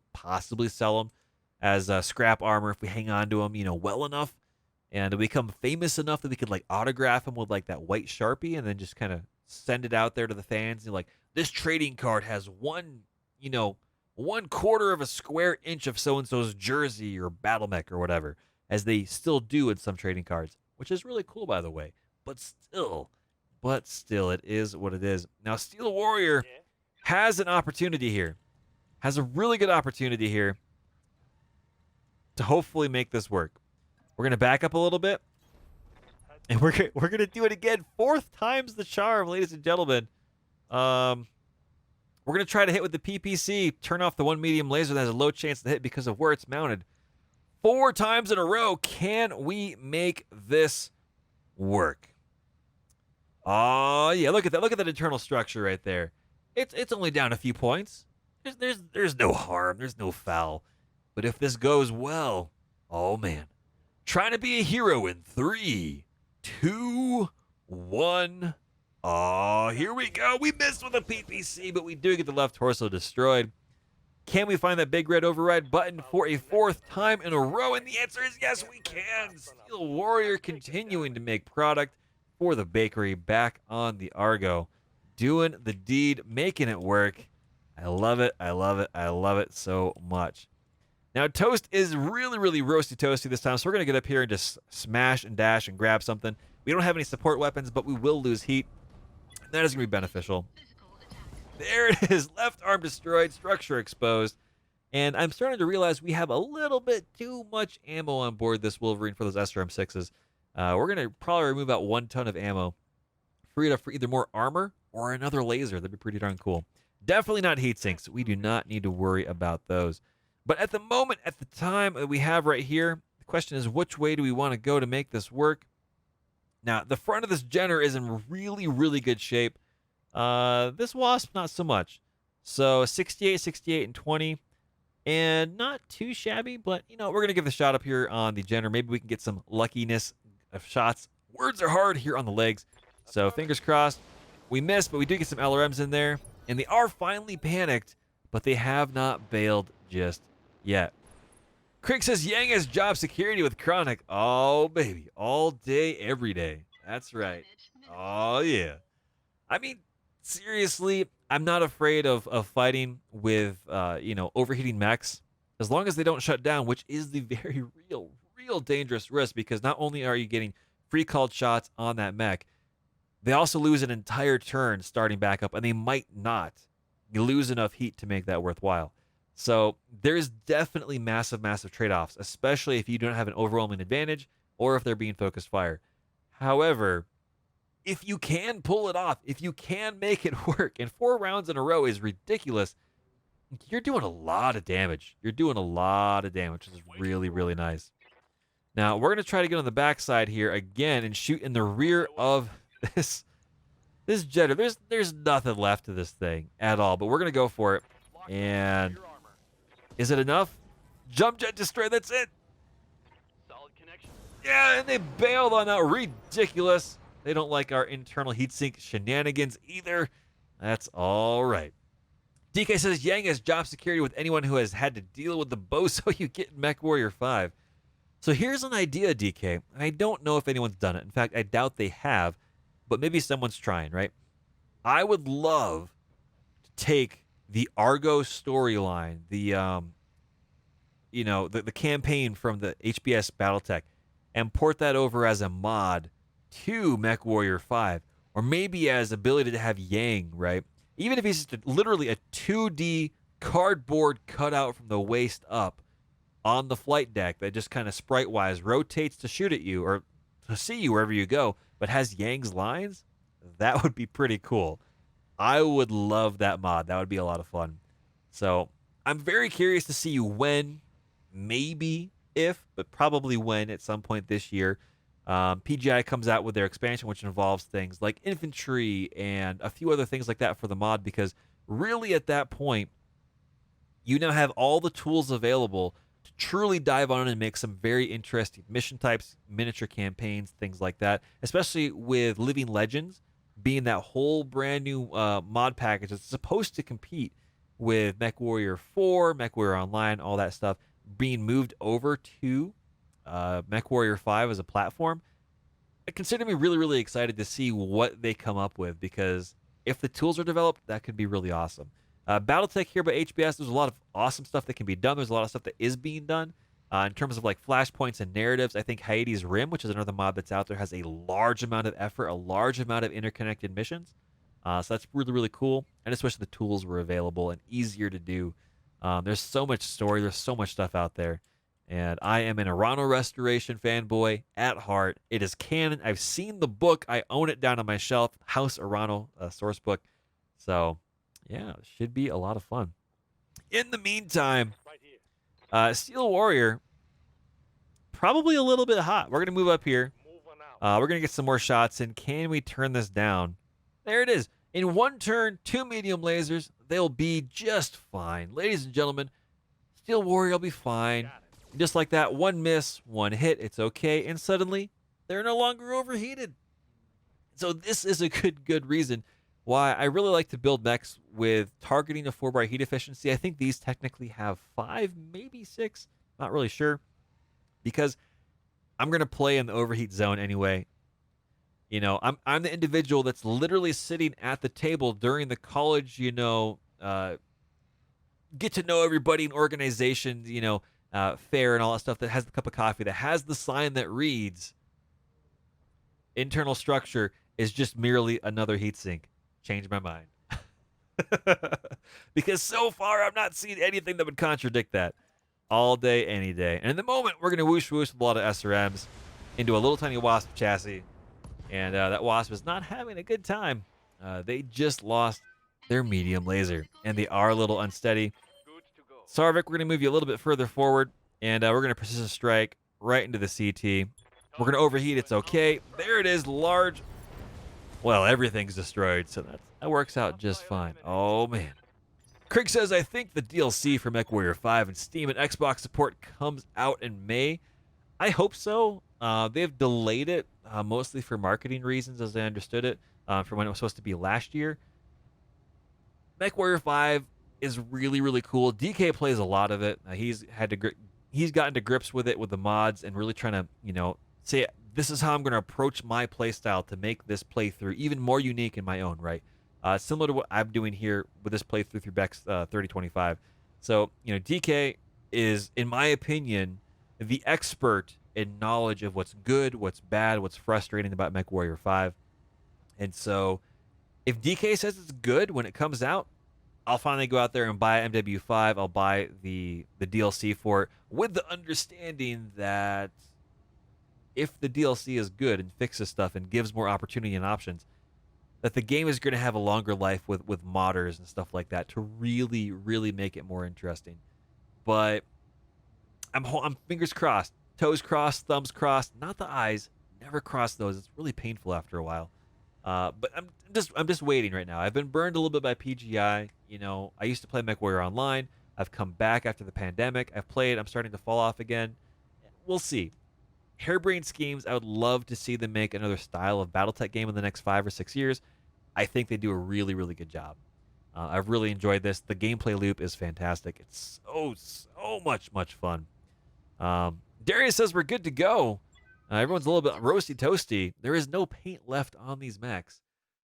sell them as scrap armor if we hang on to them, well enough, and become famous enough that we could autograph them with that white Sharpie and then just kind of send it out there to the fans. And this trading card has 1/4 of a square inch of so-and-so's jersey or battle mech or whatever, as they still do in some trading cards, which is really cool, by the way. But still, it is what it is. Now, Steel Warrior has an opportunity here, has a really good opportunity here to hopefully make this work. We're going to back up a little bit, and we're going to do it again. 4th time's the charm, ladies and gentlemen. We're going to try to hit with the PPC, turn off the one medium laser that has a low chance to hit because of where it's mounted. 4 times in a row. Can we make this work? Oh, yeah, look at that. Look at that internal structure right there. It's only down a few points. There's no harm. There's no foul. But if this goes well, oh, man. Trying to be a hero in 3, 2, 1. Oh, here we go. We missed with a PPC, but we do get the left torso destroyed. Can we find that big red override button for a 4th time in a row? And the answer is yes, we can. Steel Warrior continuing to make product for the bakery back on the Argo. Doing the deed, making it work. I love it. I love it. I love it so much. Now, Toast is really, really roasty toasty this time, so we're going to get up here and just smash and dash and grab something. We don't have any support weapons, but we will lose heat. That is going to be beneficial. There it is. Left arm destroyed, structure exposed. And I'm starting to realize we have a little bit too much ammo on board this Wolverine for those SRM6s. We're going to probably remove out 1 ton of ammo. Free it up for either more armor or another laser. That'd be pretty darn cool. Definitely not heat sinks. We do not need to worry about those. But at the moment, at the time that we have right here, the question is which way do we want to go to make this work? Now, the front of this Jenner is in really, really good shape. This Wasp, not so much. So 68, 68, and 20. And not too shabby, but, you know, we're going to give the shot up here on the Jenner. Maybe we can get some luckiness of shots. Words are hard here on the legs. So fingers crossed. We missed, but we do get some LRMs in there. And they are finally panicked, but they have not bailed just yet. Crick says Yang has job security with Chronic. Oh, baby. All day, every day. That's right. Oh, yeah. I mean, seriously, I'm not afraid of fighting with, overheating mechs. As long as they don't shut down, which is the very real dangerous risk, because not only are you getting free called shots on that mech, they also lose an entire turn starting back up, and they might not. You lose enough heat to make that worthwhile. So there's definitely massive trade-offs, especially if you don't have an overwhelming advantage or if they're being focused fire. However, if you can pull it off, if you can make it work, and 4 rounds in a row is ridiculous, you're doing a lot of damage. You're doing a lot of damage, which is really, really nice. Now, we're going to try to get on the backside here again and shoot in the rear of this Jetter. There's nothing left to this thing at all, but we're going to go for it. And is it enough? Jump jet destroy, that's it. Solid connection. Yeah, and they bailed on that. Ridiculous. They don't like our internal heatsink shenanigans either. That's all right. DK says Yang has job security with anyone who has had to deal with the bozo you get in MechWarrior 5. So here's an idea, DK. And I don't know if anyone's done it. In fact, I doubt they have, but maybe someone's trying, right? I would love to take the Argo storyline, the campaign from the HBS BattleTech, and port that over as a mod to MechWarrior 5, or maybe as ability to have Yang, right? Even if he's just literally a 2D cardboard cutout from the waist up on the flight deck that just kind of sprite-wise rotates to shoot at you or to see you wherever you go, but has Yang's lines, that would be pretty cool. I would love that mod. That would be a lot of fun. So I'm very curious to see when, maybe if, but probably when at some point this year, PGI comes out with their expansion, which involves things like infantry and a few other things like that for the mod, because really at that point, you now have all the tools available to truly dive on and make some very interesting mission types, miniature campaigns, things like that, especially with Living Legends being that whole brand new mod package that's supposed to compete with MechWarrior 4, MechWarrior Online, all that stuff, being moved over to MechWarrior 5 as a platform. I consider me really, really excited to see what they come up with, because if the tools are developed, that could be really awesome. BattleTech here by HBS, there's a lot of awesome stuff that can be done. There's a lot of stuff that is being done. In terms of like flashpoints and narratives, I think Hades Rim, which is another mod that's out there, has a large amount of effort, a large amount of interconnected missions. So that's really, really cool. I just wish the tools were available and easier to do. There's so much story, there's so much stuff out there. And I am an Arano Restoration fanboy at heart. It is canon. I've seen the book. I own it down on my shelf, House Arano source book. So, yeah, it should be a lot of fun. In the meantime, Right here. Steel Warrior, probably a little bit hot. We're going to move up here. Move on out. We're going to get some more shots in. Can we turn this down? There it is. In one turn, 2 medium lasers. They'll be just fine. Ladies and gentlemen, Steel Warrior will be fine. Got it. Just like that, one miss, one hit, it's okay. And suddenly, they're no longer overheated. So this is a good reason why I really like to build mechs with targeting a 4-bar heat efficiency. I think these technically have 5, maybe 6. Not really sure. Because I'm going to play in the overheat zone anyway. You know, I'm the individual that's literally sitting at the table during the college, get to know everybody in organizations, fair and all that stuff, that has the cup of coffee, that has the sign that reads internal structure is just merely another heatsink. Change my mind. Because so far I'm not seeing anything that would contradict that. All day, any day. And in the moment, we're going to whoosh with a lot of SRMs into a little tiny Wasp chassis. And that Wasp is not having a good time. They just lost their medium laser, and they are a little unsteady. Good to go. Sarvik, we're going to move you a little bit further forward, and we're going to precision strike right into the CT. We're going to overheat. It's okay. There it is. Large. Well, everything's destroyed, so that works out just fine. Oh, man. Krieg says, I think the DLC for MechWarrior 5 and Steam and Xbox support comes out in May. I hope so. They've delayed it, mostly for marketing reasons, as I understood it, from when it was supposed to be last year. MechWarrior 5 is really, really cool. DK plays a lot of it. He's gotten to grips with it with the mods and really trying to, say, this is how I'm going to approach my playstyle to make this playthrough even more unique in my own right. Similar to what I'm doing here with this playthrough through BEX3025. So, DK is, in my opinion, the expert in knowledge of what's good, what's bad, what's frustrating about MechWarrior 5. And so, if DK says it's good when it comes out, I'll finally go out there and buy MW5. I'll buy the DLC for it with the understanding that if the DLC is good and fixes stuff and gives more opportunity and options, that the game is going to have a longer life with modders and stuff like that to really, really make it more interesting. But I'm fingers crossed, toes crossed, thumbs crossed, not the eyes. Never cross those. It's really painful after a while. But I'm just waiting right now. I've been burned a little bit by PGI. I used to play MechWarrior Online. I've come back after the pandemic. I've played. I'm starting to fall off again. We'll see. Harebrained schemes. I would love to see them make another style of BattleTech game in the next 5 or 6 years. I think they do a really, really good job. I've really enjoyed this. The gameplay loop is fantastic. It's so much fun. Darius says we're good to go. Everyone's a little bit roasty toasty. There is no paint left on these mechs.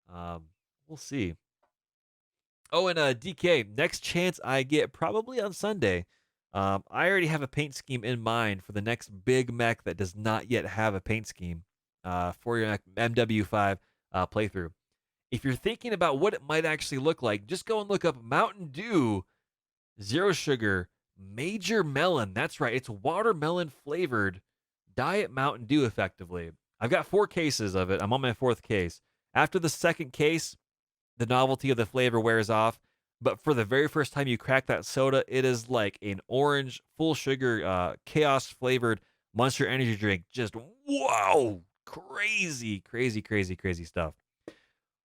We'll see. Oh, and DK, next chance I get, probably on Sunday. I already have a paint scheme in mind for the next big mech that does not yet have a paint scheme for your MW5 playthrough. If you're thinking about what it might actually look like, just go and look up Mountain Dew Zero Sugar Major Melon. That's right. It's watermelon flavored Diet Mountain Dew, effectively. I've got 4 cases of it. I'm on my 4th case. After the 2nd case, the novelty of the flavor wears off. But for the very first time you crack that soda, it is like an orange, full sugar, chaos flavored Monster Energy drink. Just wow. Crazy stuff.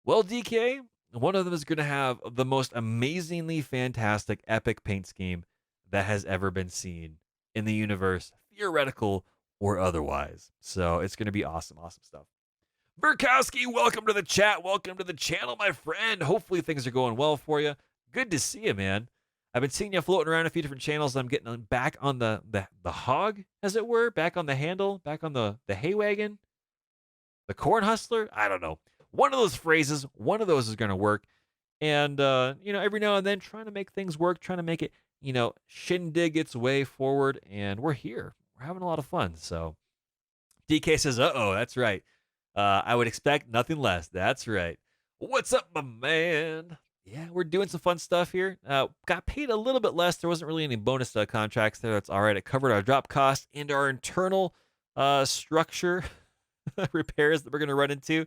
Well, DK, one of them is going to have the most amazingly fantastic, epic paint scheme that has ever been seen in the universe, theoretical or otherwise. So it's going to be awesome stuff. Burkowski, welcome to the chat. Welcome to the channel, my friend. Hopefully things are going well for you. Good to see you, man. I've been seeing you floating around a few different channels. I'm getting back on the hog, as it were, back on the handle, back on the hay wagon, the corn hustler. I don't know. One of those phrases, one of those is going to work. And, every now and then trying to make things work, trying to make it, shindig its way forward. And we're here. We're having a lot of fun. So DK says, uh-oh, that's right. I would expect nothing less. That's right. What's up, my man? Yeah, we're doing some fun stuff here. Got paid a little bit less. There wasn't really any bonus contracts there. That's all right. It covered our drop cost and our internal structure repairs that we're gonna run into.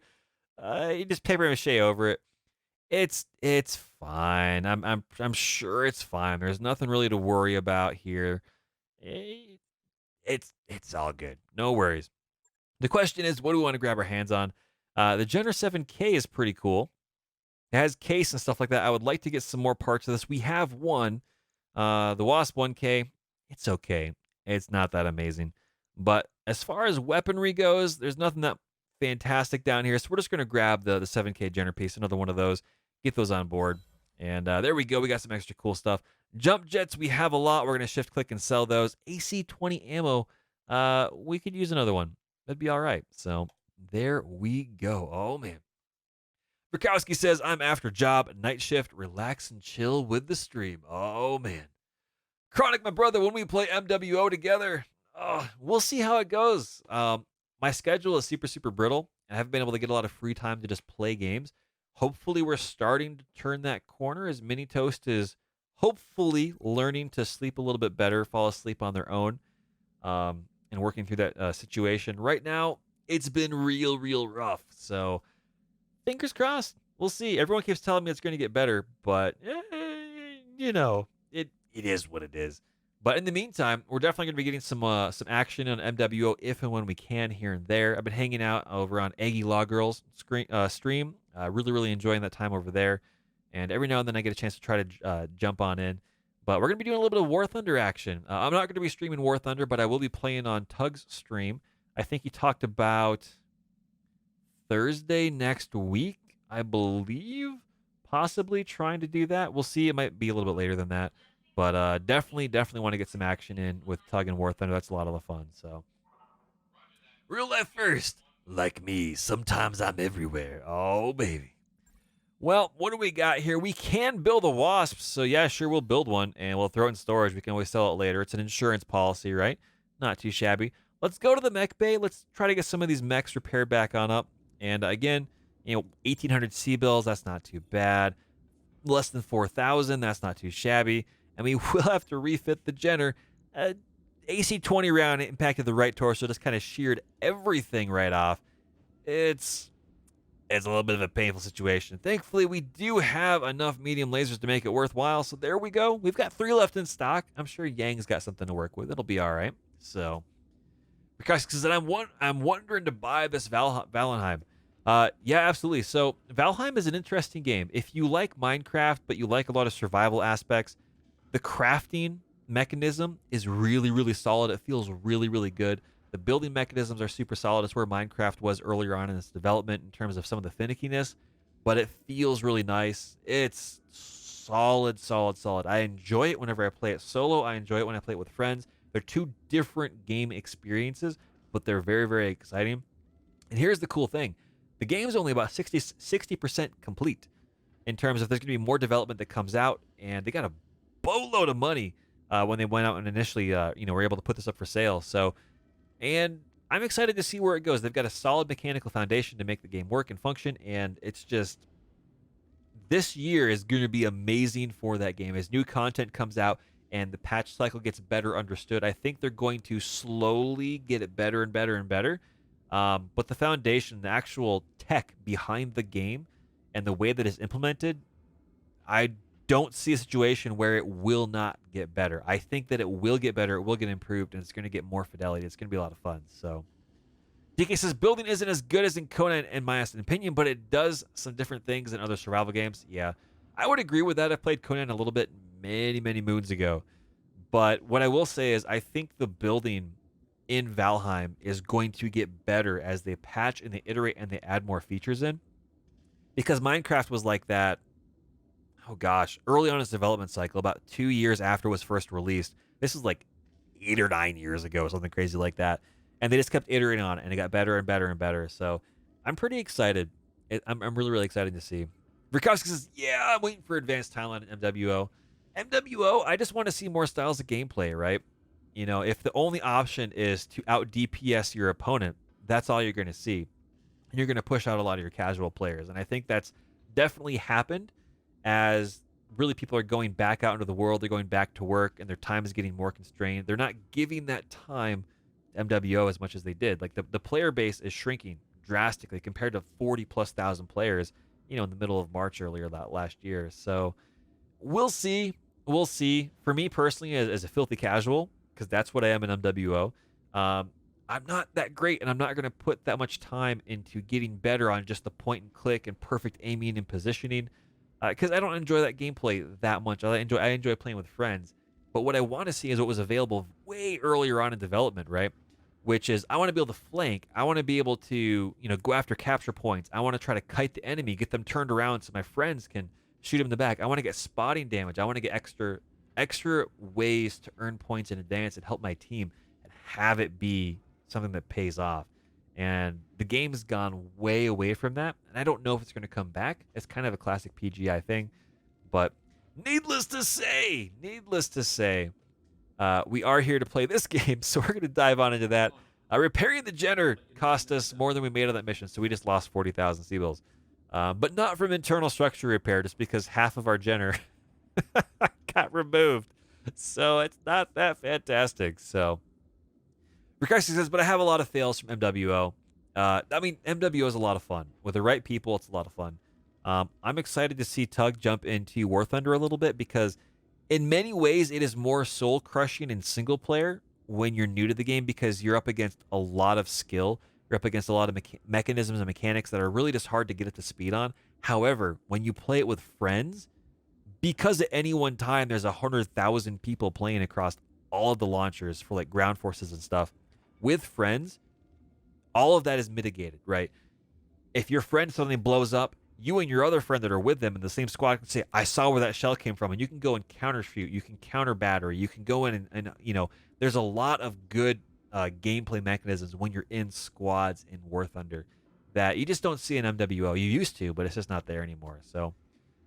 You just paper mache over it. It's fine. I'm sure it's fine. There's nothing really to worry about here. Eh, It's all good. No worries. The question is, what do we want to grab our hands on? The Jenner 7K is pretty cool. It has case and stuff like that. I would like to get some more parts of this. We have one. The Wasp 1K, it's okay. It's not that amazing. But as far as weaponry goes, there's nothing that fantastic down here. So we're just going to grab the 7K Jenner piece, another one of those, get those on board. And there we go. We got some extra cool stuff. Jump jets, we have a lot. We're going to shift click and sell those. AC-20 ammo, we could use another one. That'd be all right. So there we go. Oh, man. Bukowski says, I'm after job, night shift, relax and chill with the stream. Oh, man. Chronic, my brother, when we play MWO together, we'll see how it goes. My schedule is super, super brittle. I haven't been able to get a lot of free time to just play games. Hopefully, we're starting to turn that corner as Mini Toast is hopefully learning to sleep a little bit better, fall asleep on their own, and working through that situation. Right now, it's been real, real rough. So, fingers crossed. We'll see. Everyone keeps telling me it's going to get better, but it is what it is. But in the meantime, we're definitely going to be getting some action on MWO if and when we can here and there. I've been hanging out over on Aggie Law Girls stream. Really, really enjoying that time over there. And every now and then I get a chance to try to jump on in. But we're going to be doing a little bit of War Thunder action. I'm not going to be streaming War Thunder, but I will be playing on Tug's stream. I think he talked about Thursday next week, I believe, possibly trying to do that. We'll see. It might be a little bit later than that. But definitely want to get some action in with Tug and War Thunder. That's a lot of the fun. So, real life first. Like me, sometimes I'm everywhere. Oh, baby. Well, what do we got here? We can build a Wasp. So, yeah, sure, we'll build one, and we'll throw it in storage. We can always sell it later. It's an insurance policy, right? Not too shabby. Let's go to the mech bay. Let's try to get some of these mechs repaired back on up. And again, 1,800 C-bills. That's not too bad. Less than 4,000. That's not too shabby. And we will have to refit the Jenner. AC-20 round impacted the right torso, just kind of sheared everything right off. It's a little bit of a painful situation. Thankfully, we do have enough medium lasers to make it worthwhile. So there we go. We've got 3 left in stock. I'm sure Yang's got something to work with. It'll be all right. So, because I'm wondering to buy this Valheim. Yeah, absolutely. So Valheim is an interesting game. If you like Minecraft, but you like a lot of survival aspects, the crafting mechanism is really, really solid. It feels really, really good. The building mechanisms are super solid. It's where Minecraft was earlier on in its development in terms of some of the finickiness, but it feels really nice. It's solid, solid, solid. I enjoy it whenever I play it solo. I enjoy it when I play it with friends. They're 2 different game experiences, but they're very, very exciting. And here's the cool thing. The game's only about 60% complete in terms of there's going to be more development that comes out, and they got a boatload of money when they went out and initially, were able to put this up for sale. So, and I'm excited to see where it goes. They've got a solid mechanical foundation to make the game work and function, and it's just this year is going to be amazing for that game as new content comes out and the patch cycle gets better understood. I think they're going to slowly get it better and better and better. But the foundation, the actual tech behind the game, and the way that it's implemented, I don't see a situation where it will not get better. I think that it will get better, it will get improved, and it's going to get more fidelity. It's going to be a lot of fun. So, DK says, building isn't as good as in Conan, in my opinion, but it does some different things in other survival games. Yeah, I would agree with that. I played Conan a little bit many, many moons ago. But what I will say is I think the building in Valheim is going to get better as they patch and they iterate and they add more features in. Because Minecraft was like that, oh gosh, early on in its development cycle, about 2 years after it was first released. This is like 8 or 9 years ago, something crazy like that. And they just kept iterating on it, and it got better and better and better. So I'm pretty excited. I'm really, really excited to see. Rikowski says, yeah, I'm waiting for advanced timeline in MWO. MWO, I just want to see more styles of gameplay, right? If the only option is to out DPS your opponent, that's all you're going to see. And you're going to push out a lot of your casual players. And I think that's definitely happened as really people are going back out into the world. They're going back to work, and their time is getting more constrained. They're not giving that time to MWO as much as they did. Like the player base is shrinking drastically compared to 40 plus thousand players, in the middle of March earlier that last year. So we'll see. We'll see. For me personally, as a filthy casual, because that's what I am in MWO, I'm not that great, and I'm not going to put that much time into getting better on just the point and click and perfect aiming and positioning, because I don't enjoy that gameplay that much. I enjoy playing with friends, but what I want to see is what was available way earlier on in development, right? Which is I want to be able to flank. I want to be able to go after capture points. I want to try to kite the enemy, get them turned around so my friends can shoot him in the back. I want to get spotting damage. I want to get extra ways to earn points in advance and help my team and have it be something that pays off. And the game's gone way away from that, and I don't know if it's going to come back. It's kind of a classic PGI thing, but needless to say, we are here to play this game, so we're going to dive on into that. Repairing the Jenner cost us more than we made on that mission, so we just lost 40,000 C-bills. But not from internal structure repair, just because half of our Jenner got removed. So it's not that fantastic. So Rickarski says, but I have a lot of fails from MWO. MWO is a lot of fun. With the right people, it's a lot of fun. I'm excited to see Tug jump into War Thunder a little bit, because in many ways, it is more soul-crushing in single player when you're new to the game, because you're up against a lot of skill. You're up against a lot of mechanisms and mechanics that are really just hard to get up to speed on. However, when you play it with friends, because at any one time there's 100,000 people playing across all of the launchers for like ground forces and stuff, with friends, all of that is mitigated, right? If your friend suddenly blows up, you and your other friend that are with them in the same squad can say, I saw where that shell came from, and you can go and counter shoot, you can counter battery, you can go in and there's a lot of good gameplay mechanisms when you're in squads in War Thunder that you just don't see in MWO. You used to, but it's just not there anymore. So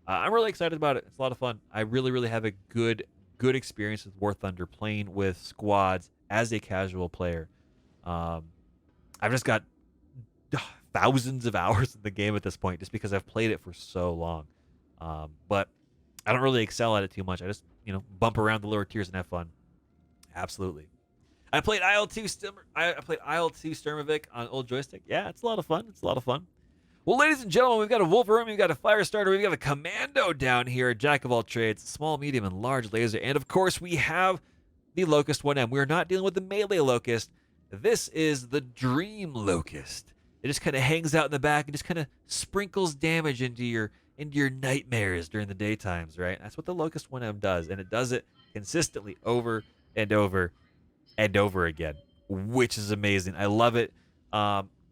I'm really excited about it. It's a lot of fun. I really, really have a good experience with War Thunder playing with squads as a casual player. I've just got thousands of hours in the game at this point just because I've played it for so long. But I don't really excel at it too much. I just, bump around the lower tiers and have fun. Absolutely. I played IL-2 Sturmovik on old joystick. Yeah, it's a lot of fun. Well, ladies and gentlemen, we've got a Wolverine, we've got a Firestarter, we've got a Commando down here, Jack of all trades, small, medium, and large laser. And of course, we have the Locust 1M. We're not dealing with the melee Locust. This is the Dream Locust. It just kind of hangs out in the back and just kind of sprinkles damage into your nightmares during the daytimes, right? That's what the Locust 1M does, and it does it consistently over and over and over again, which is amazing. I love it.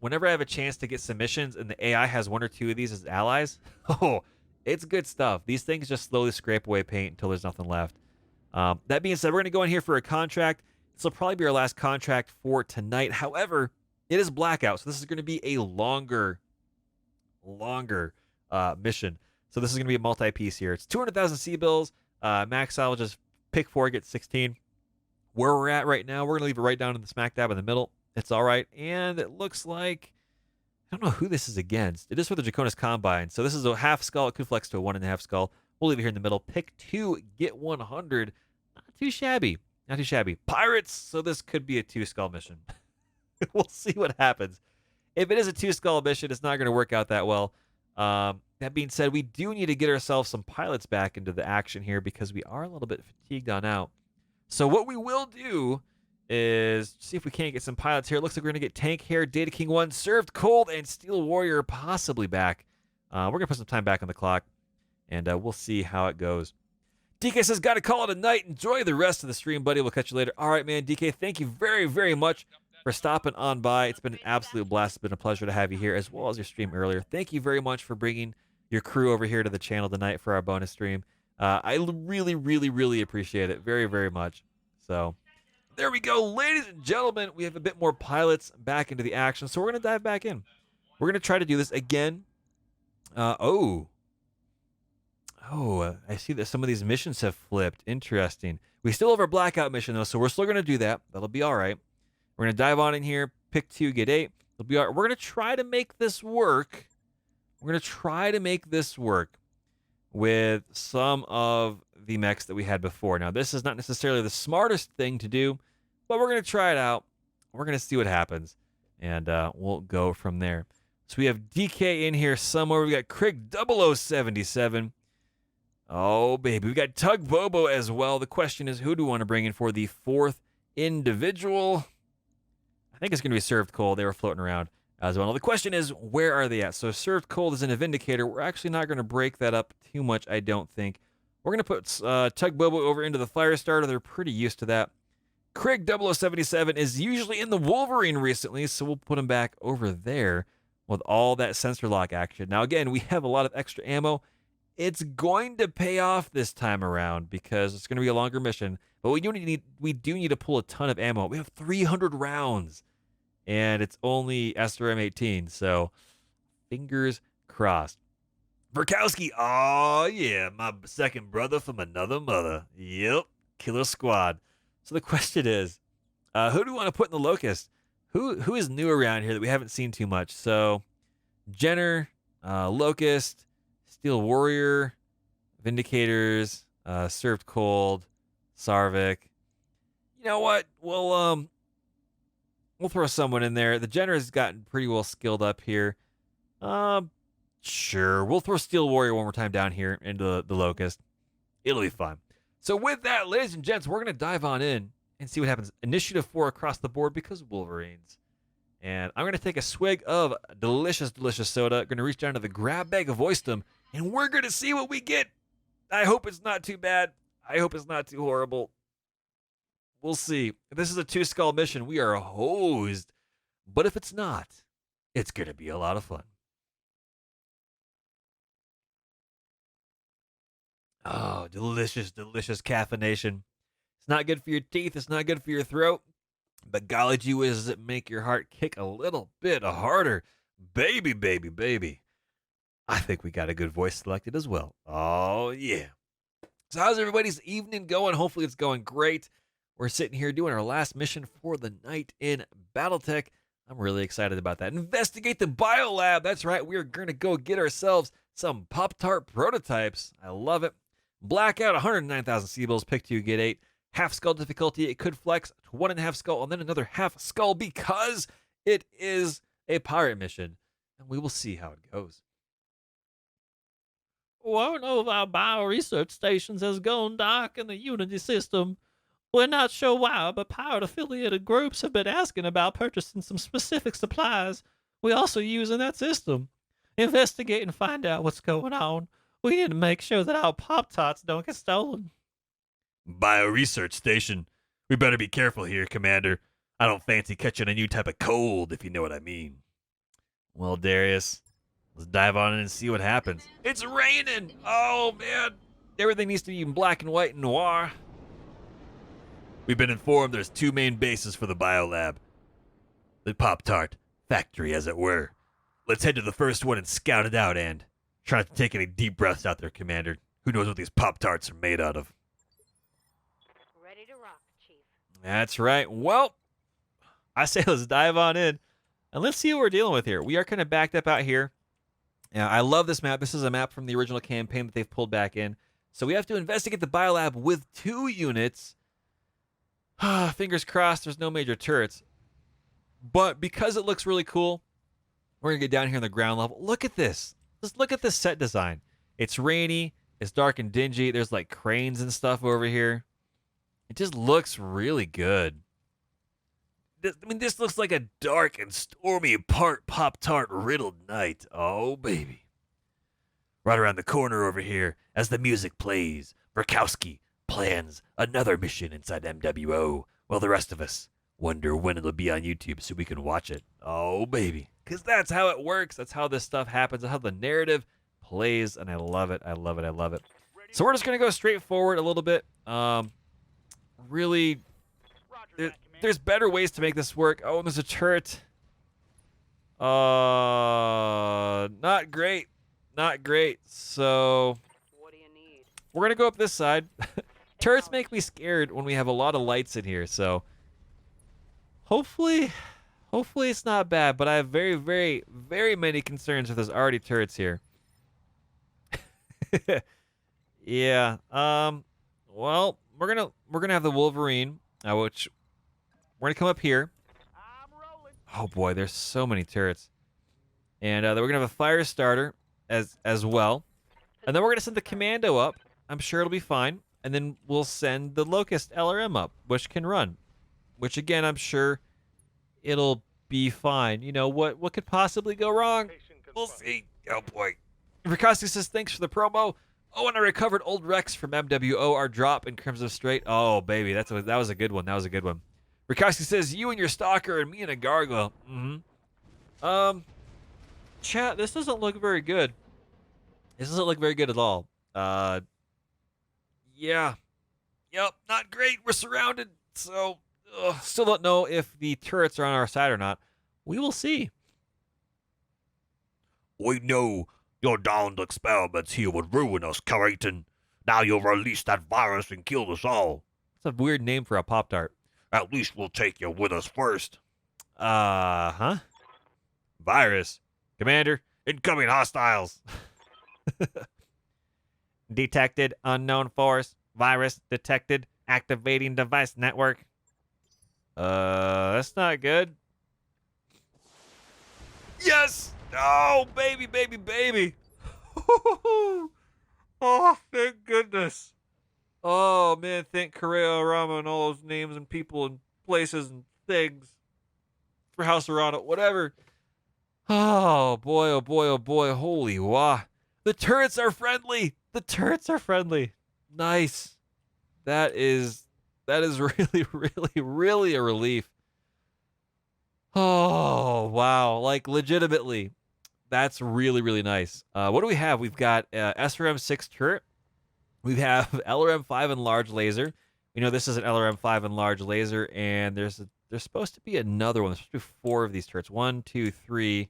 Whenever I have a chance to get submissions and the AI has one or two of these as allies, it's good stuff. These things just slowly scrape away paint until there's nothing left. That being said, we're going to go in here for a contract. This will probably be our last contract for tonight. However, it is Blackout, so this is going to be a longer mission. So this is going to be a multi-piece here. It's 200,000 C-bills. Max salvage is pick 4, get 16. Where we're at right now, we're going to leave it right down in the smack dab in the middle. It's all right. And it looks like, I don't know who this is against. It is for the Draconis Combine. So this is a half skull. It could flex to a 1.5 skull. We'll leave it here in the middle. Pick 2, get 100. Not too shabby. Pirates. So this could be a 2-skull mission. We'll see what happens. If it is a 2-skull mission, it's not going to work out that well. That being said, we do need to get ourselves some pilots back into the action here because we are a little bit fatigued on out. So what we will do is see if we can't get some pilots here. It looks like we're going to get Tank Hair, Data King 1, Served Cold, and Steel Warrior possibly back. We're going to put some time back on the clock, and we'll see how it goes. DK says, got to call it a night. Enjoy the rest of the stream, buddy. We'll catch you later. All right, man. DK, thank you very, very much for stopping on by. It's been an absolute blast. It's been a pleasure to have you here, as well as your stream earlier. Thank you very much for bringing your crew over here to the channel tonight for our bonus stream. I really, really, really appreciate it very, very much. So there we go. Ladies and gentlemen, we have a bit more pilots back into the action, so we're going to dive back in. We're going to try to do this again. I see that some of these missions have flipped. Interesting. We still have our Blackout mission, though, so we're still going to do that. That'll be all right. We're going to dive on in here, pick 2, get 8. It'll be all right. We're going to try to make this work. We're going to try to make this work with some of the mechs that we had before. Now, this is not necessarily the smartest thing to do, but we're going to try it out. We're going to see what happens, and we'll go from there. So we have DK in here somewhere. We got Krieg 0077. Oh, baby. We got Tug Bobo as well. The question is, who do we want to bring in for the fourth individual? I think it's going to be Served Cold. They were floating around as well. Now, the question is, where are they at? So Served Cold is in a Vindicator. We're actually not going to break that up too much, I don't think. We're going to put Tug Bobo over into the Fire Starter. They're pretty used to that. Krieg 0077 is usually in the Wolverine recently, so we'll put him back over there with all that sensor lock action. Now, again, we have a lot of extra ammo. It's going to pay off this time around because it's going to be a longer mission. But we do need to pull a ton of ammo. We have 300 rounds, and it's only SRM-18, so fingers crossed. Verkowski, oh yeah, my second brother from another mother. Yep, Killer Squad. So the question is, who do we want to put in the Locust? Who is new around here that we haven't seen too much? So, Jenner, Locust, Steel Warrior, Vindicators, Served Cold, Sarvik. You know what? We'll throw someone in there. The Jenner has gotten pretty well skilled up here. Sure. We'll throw Steel Warrior one more time down here into the Locust. It'll be fun. So with that, ladies and gents, we're going to dive on in and see what happens. Initiative 4 across the board because Wolverines. And I'm going to take a swig of delicious, delicious soda. Going to reach down to the grab bag of Oystum, and we're going to see what we get. I hope it's not too bad. I hope it's not too horrible. We'll see. If this is a 2-skull mission, we are hosed. But if it's not, it's going to be a lot of fun. Oh, delicious, delicious caffeination. It's not good for your teeth. It's not good for your throat. But golly gee whiz, does it make your heart kick a little bit harder. Baby, baby, baby. I think we got a good voice selected as well. Oh, yeah. So how's everybody's evening going? Hopefully it's going great. We're sitting here doing our last mission for the night in BattleTech. I'm really excited about that. Investigate the biolab. That's right. We are going to go get ourselves some Pop-Tart prototypes. I love it. Blackout, 109,000 Seabills. Pick 2, get 8. Half skull difficulty. It could flex to 1.5 skull and then another half skull because it is a pirate mission. And we will see how it goes. One of our bioresearch stations has gone dark in the Unity system. We're not sure why, but pirate-affiliated groups have been asking about purchasing some specific supplies we also use in that system. Investigate and find out what's going on. We need to make sure that our Pop-Tarts don't get stolen. Bioresearch station. We better be careful here, Commander. I don't fancy catching a new type of cold, if you know what I mean. Well, Darius, let's dive on in and see what happens. It's raining! Oh, man. Everything needs to be in black and white and noir. We've been informed there's 2 main bases for the biolab. The Pop-Tart factory, as it were. Let's head to the first one and scout it out, and try not to take any deep breaths out there, Commander. Who knows what these Pop-Tarts are made out of? Ready to rock, Chief. That's right. Well, I say let's dive on in, and let's see what we're dealing with here. We are kind of backed up out here. Now, I love this map. This is a map from the original campaign that they've pulled back in. So we have to investigate the biolab with 2 units. Fingers crossed there's no major turrets. But because it looks really cool, we're going to get down here on the ground level. Look at this. Just look at this set design. It's rainy. It's dark and dingy. There's like cranes and stuff over here. It just looks really good. This looks like a dark and stormy Pop-Tart riddled night. Oh, baby. Right around the corner over here, as the music plays, Verkowski plans another mission inside MWO, while the rest of us wonder when it'll be on YouTube so we can watch it. Oh, baby. Because that's how it works. That's how this stuff happens. That's how the narrative plays, and I love it. I love it. I love it. So we're just going to go straight forward a little bit. Really, there's better ways to make this work. Oh, and there's a turret. Not great. Not great. So What do you need? we're going to go up this side. Turrets make me scared when we have a lot of lights in here, so hopefully Hopefully it's not bad, but I have very, very, very many concerns if there's already turrets here. Yeah. Well, we're gonna have the Wolverine, which we're gonna come up here. Oh boy, there's so many turrets, and then we're gonna have a fire starter as well, and then we're gonna send the commando up. I'm sure it'll be fine, and then we'll send the Locust LRM up, which can run, which again I'm sure it'll be fine. You know what could possibly go wrong? We'll see. Oh boy. Rikoski says thanks for the promo. Oh, and I recovered old Rex from MWO, our drop in Crimson Strait. Oh baby, that was a good one. That was a good one. Rikoski says you and your stalker and me and a gargoyle. Chat, this doesn't look very good. This doesn't look very good at all. Yeah. Yep, not great. We're surrounded. So, still don't know if the turrets are on our side or not. We will see. We knew your damned experiments here would ruin us, Carrington. Now you'll release that virus and kill us all. It's a weird name for a Pop-Tart. At least we'll take you with us first. Huh? Virus. Commander, incoming hostiles. Detected unknown force. Virus detected. Activating device network. That's not good. Yes! Oh, baby, baby, baby. Oh, thank goodness. Oh, man, thank Correa Rama and all those names and people and places and things. For House Arana, whatever. Oh, boy, oh, boy, oh, boy. Holy wah. The turrets are friendly. The turrets are friendly. Nice. That is really, really, really a relief. Oh, wow. Like, legitimately, that's really, really nice. What do we have? We've got SRM-6 turret. We have LRM-5 and large laser. We know this is an LRM-5 and large laser, and there's supposed to be another one. There's supposed to be 4 of these turrets. 1, 2, 3,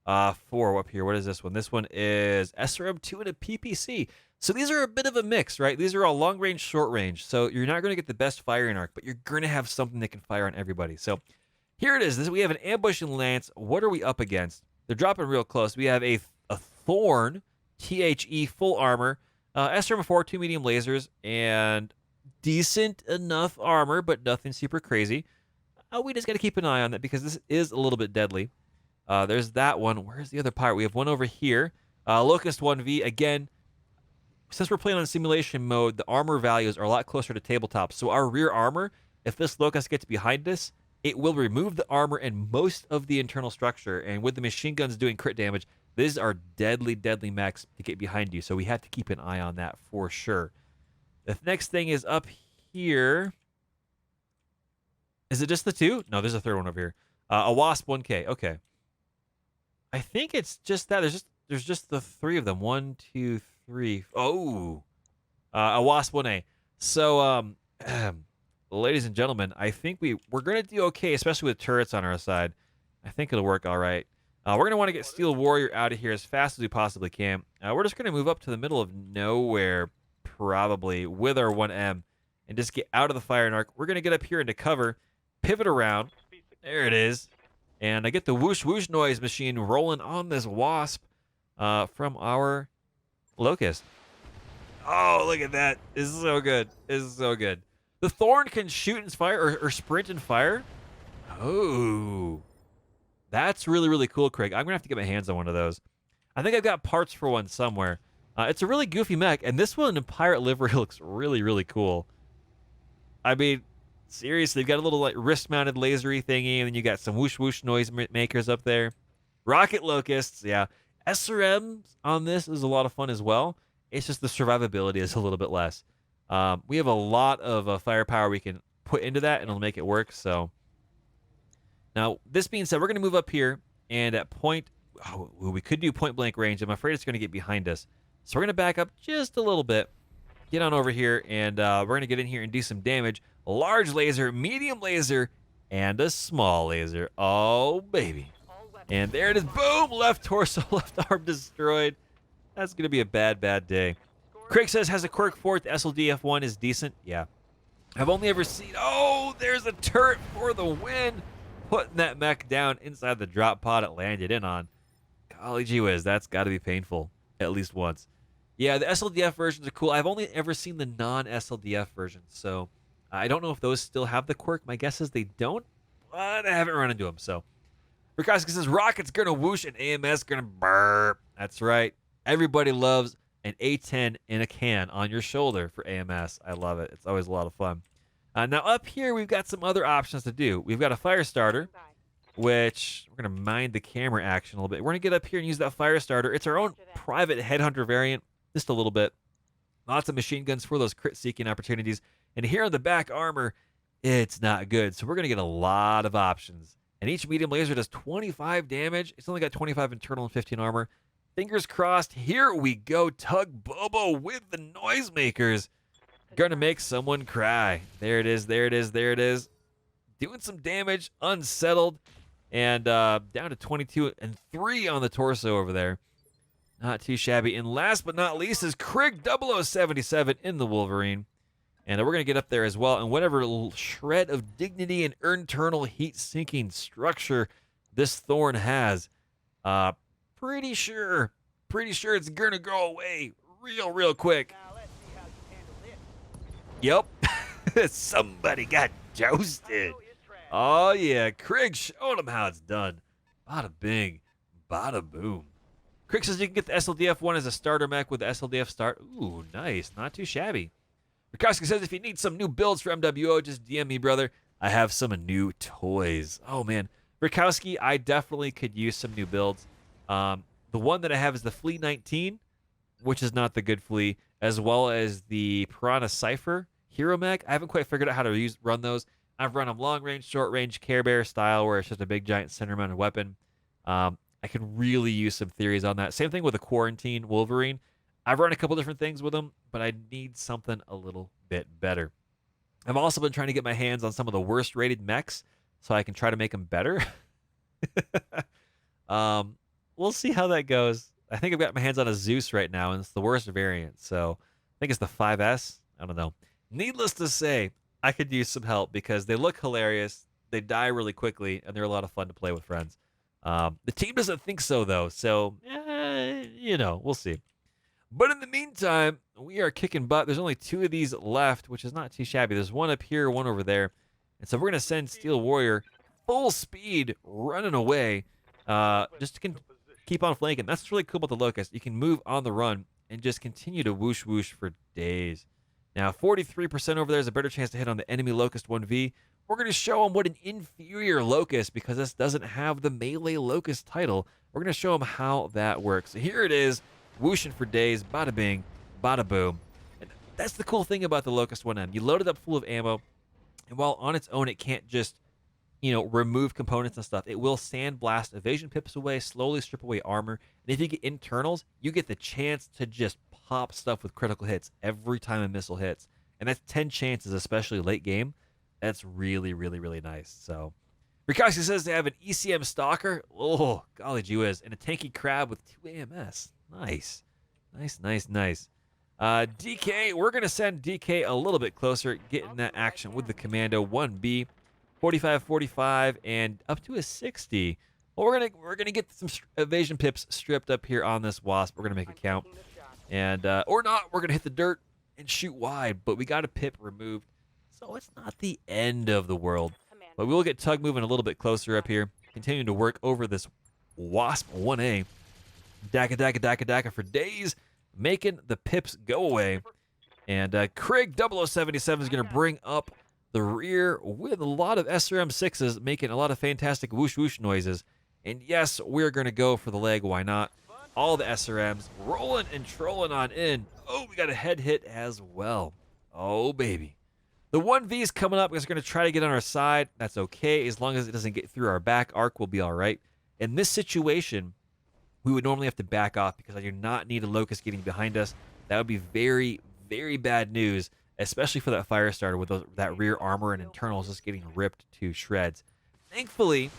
4 up here. What is this one? This one is SRM-2 and a PPC. So these are a bit of a mix, right? These are all long range, short range. So you're not going to get the best firing arc, but you're going to have something that can fire on everybody. So here it is. We have an ambush and lance. What are we up against? They're dropping real close. We have a Thorn, THE full armor, SRM-4, 2 medium lasers, and decent enough armor, but nothing super crazy. We just got to keep an eye on that because this is a little bit deadly. There's that one. Where's the other part? We have one over here. Locust 1V. Again, since we're playing on simulation mode, the armor values are a lot closer to tabletop. So our rear armor, if this Locust gets behind us, it will remove the armor and most of the internal structure. And with the machine guns doing crit damage, these are deadly, deadly mechs to get behind you. So we have to keep an eye on that for sure. The next thing is up here. Is it just the 2? No, there's a third one over here. A Wasp 1K. Okay. I think it's just that. There's just the 3 of them. 1, 2, 3. Oh. A Wasp 1A. So, ladies and gentlemen, I think we're going to do okay, especially with turrets on our side. I think it'll work all right. We're going to want to get Steel Warrior out of here as fast as we possibly can. We're just going to move up to the middle of nowhere, probably, with our 1M, and just get out of the firing arc. We're going to get up here into cover, pivot around. There it is. And I get the whoosh whoosh noise machine rolling on this Wasp from our Locust. Oh, look at that. This is so good. This is so good. The Thorn can shoot and fire or sprint and fire. Oh. That's really, really cool, Craig. I'm going to have to get my hands on one of those. I think I've got parts for one somewhere. It's a really goofy mech, and this one in pirate livery looks really, really cool. I mean, seriously, you've got a little like wrist-mounted lasery thingy, and then you got some whoosh-whoosh noise makers up there. Rocket Locusts, yeah. SRM on this is a lot of fun as well. It's just the survivability is a little bit less. We have a lot of firepower we can put into that, and it'll make it work, so... Now, this being said, we're going to move up here, and at we could do point-blank range. I'm afraid it's going to get behind us. So we're going to back up just a little bit, get on over here, and we're going to get in here and do some damage. A large laser, medium laser, and a small laser. Oh, baby. And there it is. Boom! Left torso, left arm destroyed. That's going to be a bad, bad day. Craig says, has a quirk for it. The SLDF1 is decent. Yeah. I've only ever seen... Oh, there's a turret for the win. putting that mech down inside the drop pod it landed in on. Golly gee whiz, that's got to be painful at least once. Yeah, the SLDF versions are cool. I've only ever seen the non-SLDF versions, so I don't know if those still have the quirk. My guess is they don't, but I haven't run into them. So Rikoski says, rocket's going to whoosh and AMS going to burp. That's right. Everybody loves an A10 in a can on your shoulder for AMS. I love it. It's always a lot of fun. Now up here, we've got some other options to do. We've got a fire starter, which we're going to mind the camera action a little bit. We're going to get up here and use that fire starter. It's our own private headhunter variant, just a little bit. Lots of machine guns for those crit seeking opportunities. And here on the back armor, it's not good. So we're going to get a lot of options. And each medium laser does 25 damage. It's only got 25 internal and 15 armor. Fingers crossed. Here we go. Tug Bobo with the noisemakers. Gonna make someone cry. There it is. There it is. There it is. Doing some damage. Unsettled. And down to 22 and 3 on the torso over there. Not too shabby. And last but not least is Krig 0077 in the Wolverine. And we're going to get up there as well. And whatever little shred of dignity and internal heat-sinking structure this Thorn has, pretty sure it's going to go away real quick. Yep. Somebody got jousted. Oh, yeah. Krig showed him how it's done. Bada bing, bada boom. Krig says you can get the SLDF one as a starter mech with the SLDF start. Ooh, nice. Not too shabby. Rikoski says if you need some new builds for MWO, just DM me, brother. I have some new toys. Oh, man. Rikoski, I definitely could use some new builds. The one that I have is the Flea 19, which is not the good Flea, as well as the Piranha Cypher Hero Mech. I haven't quite figured out how to run those. I've run them long range, short range, Care Bear style, where it's just a big giant center mounted weapon. I could really use some theories on that. Same thing with the Quarantine Wolverine. I've run a couple different things with them, but I need something a little bit better. I've also been trying to get my hands on some of the worst rated mechs so I can try to make them better. We'll see how that goes. I think I've got my hands on a Zeus right now, and it's the worst variant. So I think it's the 5S. I don't know. Needless to say, I could use some help because they look hilarious. They die really quickly, and they're a lot of fun to play with friends. The team doesn't think so, though. So, we'll see. But in the meantime, we are kicking butt. There's only 2 of these left, which is not too shabby. There's one up here, one over there. And so we're going to send Steel Warrior full speed running away just to keep on flanking. That's what's really cool about the Locust. You can move on the run and just continue to whoosh whoosh for days. Now, 43% over there is a better chance to hit on the enemy Locust 1v. We're going to show them what an inferior Locust, because this doesn't have the Melee Locust title. We're going to show them how that works. So here it is. Whooshing for days, bada bing, bada boom. And that's the cool thing about the Locust 1M. You load it up full of ammo, and while on its own it can't just, remove components and stuff, it will sandblast evasion pips away, slowly strip away armor. And if you get internals, you get the chance to just pop stuff with critical hits every time a missile hits. And that's 10 chances, especially late game. That's really, really, really nice. So Rikoski says they have an ECM Stalker. Oh, golly gee whiz. And a tanky crab with 2 AMS. Nice. Nice. DK, we're going to send DK a little bit closer, getting that action with the Commando 1B, 45-45, and up to a 60. Well, we're gonna get some evasion pips stripped up here on this Wasp. We're going to make it count. And, or not, we're going to hit the dirt and shoot wide, but we got a pip removed. So it's not the end of the world. But we will get Tug moving a little bit closer up here, continuing to work over this Wasp 1A. Daka for days, making the pips go away. And Krig 0077 is going to bring up the rear with a lot of SRM6s, making a lot of fantastic whoosh whoosh noises. And yes, we're going to go for the leg. Why not? All the SRMs rolling and trolling on in. Oh, we got a head hit as well. Oh, baby. The 1V is coming up because we're going to try to get on our side. That's okay. As long as it doesn't get through our back arc, we'll be all right. In this situation, we would normally have to back off because I do not need a Locust getting behind us. That would be very, very bad news, especially for that fire starter with that rear armor and internals just getting ripped to shreds. Thankfully,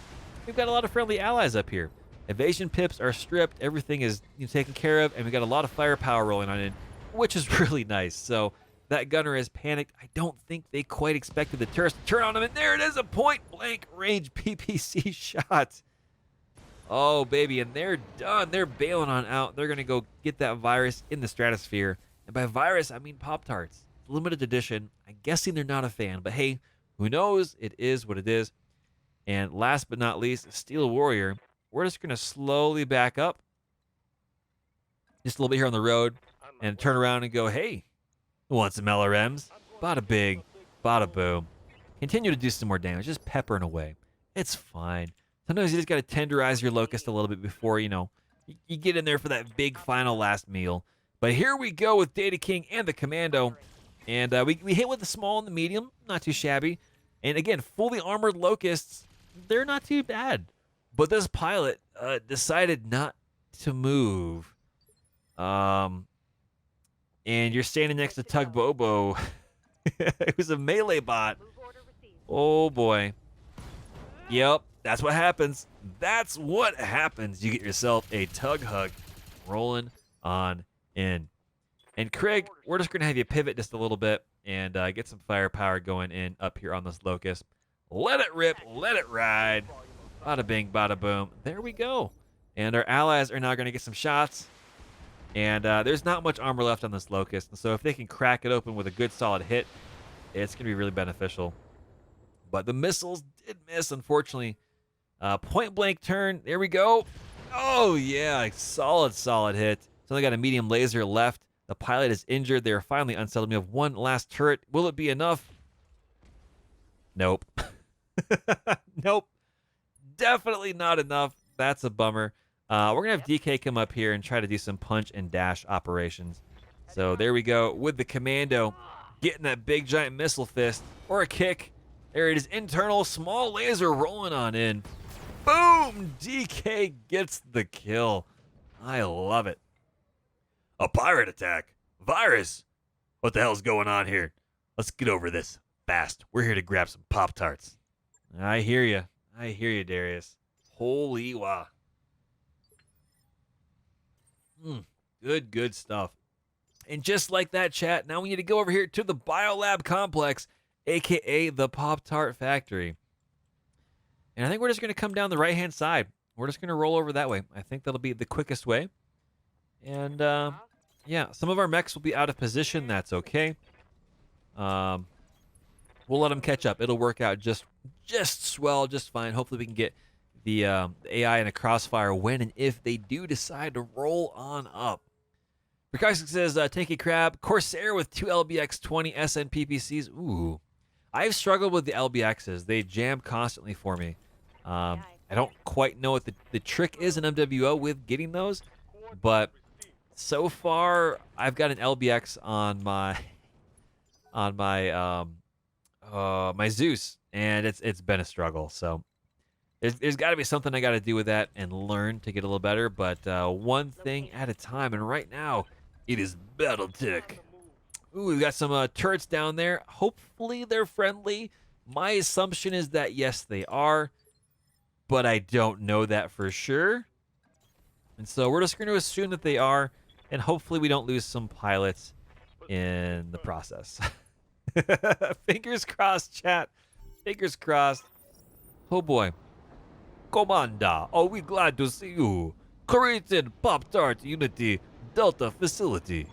we've got a lot of friendly allies up here. Evasion pips are stripped. Everything is taken care of, and we got a lot of firepower rolling on in, which is really nice. So That gunner is panicked. I don't think they quite expected the turrets to turn on him, and there it is, a point-blank range PPC shot. Oh, baby, and they're done. They're bailing on out. They're going to go get that virus in the stratosphere. And by virus, I mean Pop-Tarts. Limited edition. I'm guessing they're not a fan, but hey, who knows? It is what it is. And last but not least, Steel Warrior. We're just going to slowly back up just a little bit here on the road and turn around and go, hey, who wants some LRMs? Bada big, bada boom. Continue to do some more damage, just peppering away. It's fine. Sometimes you just got to tenderize your Locust a little bit before, you get in there for that big final last meal. But here we go with Data King and the Commando. And we hit with the small and the medium, not too shabby. And again, fully armored Locusts, they're not too bad. But this pilot decided not to move. And you're standing next to Tug Bobo. It was a melee bot. Move order received. Oh boy. Yep, that's what happens. That's what happens. You get yourself a Tug Hug rolling on in. And Craig, we're just going to have you pivot just a little bit and get some firepower going in up here on this Locust. Let it rip, let it ride. Bada bing, bada boom. There we go. And our allies are now going to get some shots. And there's not much armor left on this Locust. And so if they can crack it open with a good solid hit, it's going to be really beneficial. But the missiles did miss, unfortunately. Point blank turn. There we go. Oh, yeah. Solid hit. It's only got a medium laser left. The pilot is injured. They are finally unsettled. We have one last turret. Will it be enough? Nope. Nope. Definitely not enough. That's a bummer. We're going to have DK come up here and try to do some punch and dash operations. So there we go with the Commando getting that big giant missile fist or a kick. There it is, internal small laser rolling on in. Boom! DK gets the kill. I love it. A pirate attack? Virus? What the hell's going on here? Let's get over this fast. We're here to grab some Pop-Tarts. I hear you. I hear you, Darius. Holy wah. Good stuff. And just like that, chat, now we need to go over here to the Biolab Complex, a.k.a. the Pop-Tart Factory. And I think we're just going to come down the right-hand side. We're just going to roll over that way. I think that'll be the quickest way. And, yeah, some of our mechs will be out of position. That's okay. We'll let them catch up. It'll work out just swell, just fine. Hopefully we can get the AI in a crossfire when and if they do decide to roll on up. Rikasik says, Tanky Crab, Corsair with 2 LBX20 SN PPCs. Ooh. I've struggled with the LBXs. They jam constantly for me. I don't quite know what the trick is in MWO with getting those, but so far I've got an LBX on my my Zeus, and it's been a struggle. So there's got to be something I got to do with that and learn to get a little better, but one thing at a time. And right now, it is BattleTech. Ooh, we've got some turrets down there. Hopefully they're friendly. My assumption is that yes, they are, but I don't know that for sure. And so we're just going to assume that they are, and hopefully we don't lose some pilots in the process. Fingers crossed, chat. Fingers crossed. Oh boy. Commander, are we glad to see you? Created Pop-Tart Unity Delta facility.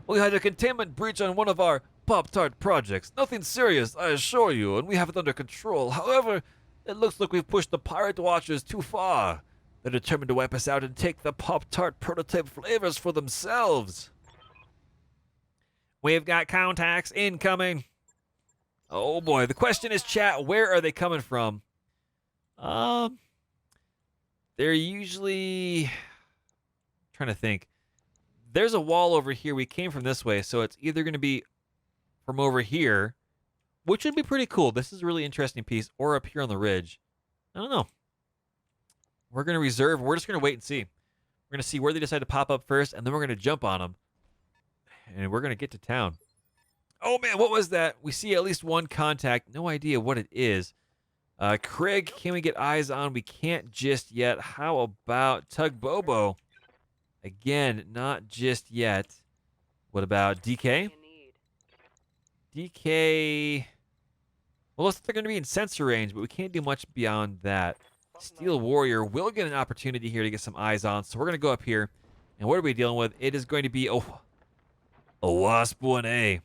We had a containment breach on one of our Pop-Tart projects. Nothing serious, I assure you, and we have it under control. However, it looks like we've pushed the pirate watchers too far. They're determined to wipe us out and take the Pop-Tart prototype flavors for themselves. We've got contacts incoming. Oh boy, the question is, chat, where are they coming from? They're usually trying to think. There's a wall over here. We came from this way, so it's either going to be from over here, which would be pretty cool. This is a really interesting piece, or up here on the ridge. I don't know. We're going to reserve. We're just going to wait and see. We're going to see where they decide to pop up first, and then we're going to jump on them, and we're going to get to town. Oh, man, what was that? We see at least one contact. No idea what it is. Craig, can we get eyes on? We can't just yet. How about Tug Bobo? Again, not just yet. What about DK? You need. DK. Well, looks like they're going to be in sensor range, but we can't do much beyond that. Steel Warrior will get an opportunity here to get some eyes on, so we're going to go up here. And what are we dealing with? It is going to be a Wasp 1A.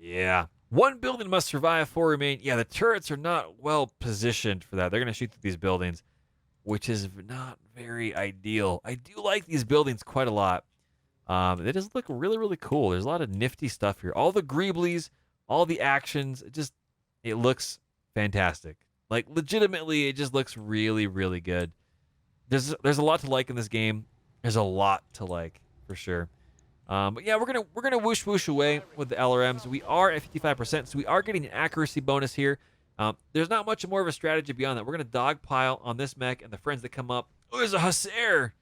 Yeah. One building must survive, 4 remain. Yeah, the turrets are not well positioned for that. They're going to shoot through these buildings, which is not very ideal. I do like these buildings quite a lot. They just look really, really cool. There's a lot of nifty stuff here. All the greeblies, all the actions, it looks fantastic. Like, legitimately, it just looks really, really good. There's a lot to like in this game. There's a lot to like, for sure. But yeah, we're gonna whoosh away with the LRMs. We are at 55%, so we are getting an accuracy bonus here. There's not much more of a strategy beyond that. We're gonna dogpile on this mech and the friends that come up. Oh, there's a Hussar.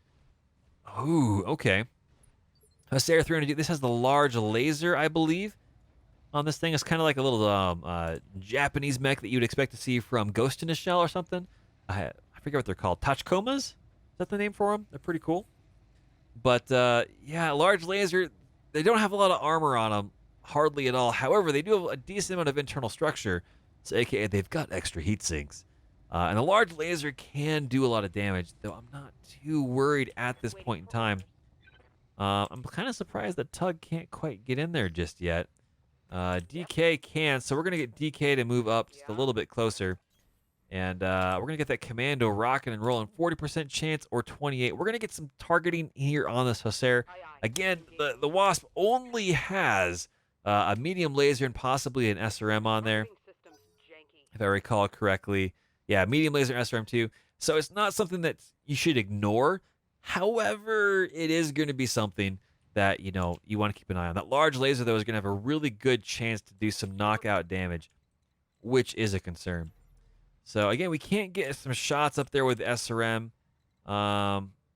Ooh, okay. Hussar 300. This has the large laser, I believe, on this thing. It's kind of like a little Japanese mech that you'd expect to see from Ghost in a Shell or something. I forget what they're called. Tachikomas? Is that the name for them? They're pretty cool. But, yeah, large laser, they don't have a lot of armor on them, hardly at all. However, they do have a decent amount of internal structure, so AKA they've got extra heat sinks. And a large laser can do a lot of damage, though I'm not too worried at this point in time. I'm kind of surprised that Tug can't quite get in there just yet. DK can, so we're going to get DK to move up just a little bit closer. And we're going to get that Commando rocking and rolling. 40% chance or 28. We're going to get some targeting here on this Hussar. Again, the Wasp only has a medium laser and possibly an SRM on there, if I recall correctly. Yeah, medium laser and SRM too. So it's not something that you should ignore. However, it is going to be something that, you want to keep an eye on. That large laser, though, is going to have a really good chance to do some knockout damage, which is a concern. So, again, we can't get some shots up there with the SRM.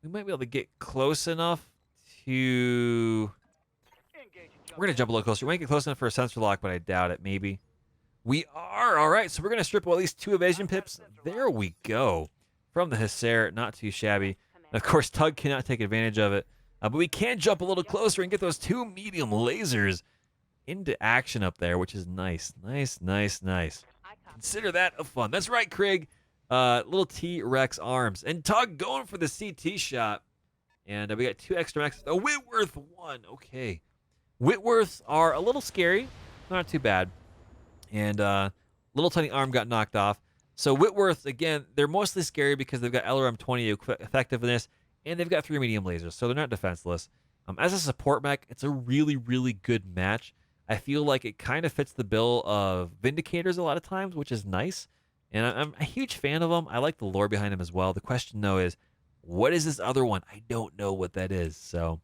We might be able to get close enough to... We're going to jump a little closer. We might get close enough for a sensor lock, but I doubt it. Maybe. We are. All right, so we're going to strip at least 2 evasion pips. There we go. From the Hussar. Not too shabby. And, of course, Tug cannot take advantage of it. But we can jump a little closer and get those 2 medium lasers into action up there, which is nice. Nice. Consider that a fun. That's right, Craig. Little T-Rex arms. And Tug going for the CT shot. And we got 2 extra mechs. A Whitworth 1. Okay. Whitworths are a little scary. Not too bad. And little tiny arm got knocked off. So Whitworths, again, they're mostly scary because they've got LRM 20 effectiveness. And they've got 3 medium lasers. So they're not defenseless. As a support mech, it's a really, really good match. I feel like it kind of fits the bill of Vindicators a lot of times, which is nice. And I'm a huge fan of them. I like the lore behind them as well. The question, though, is, what is this other one? I don't know what that is. So,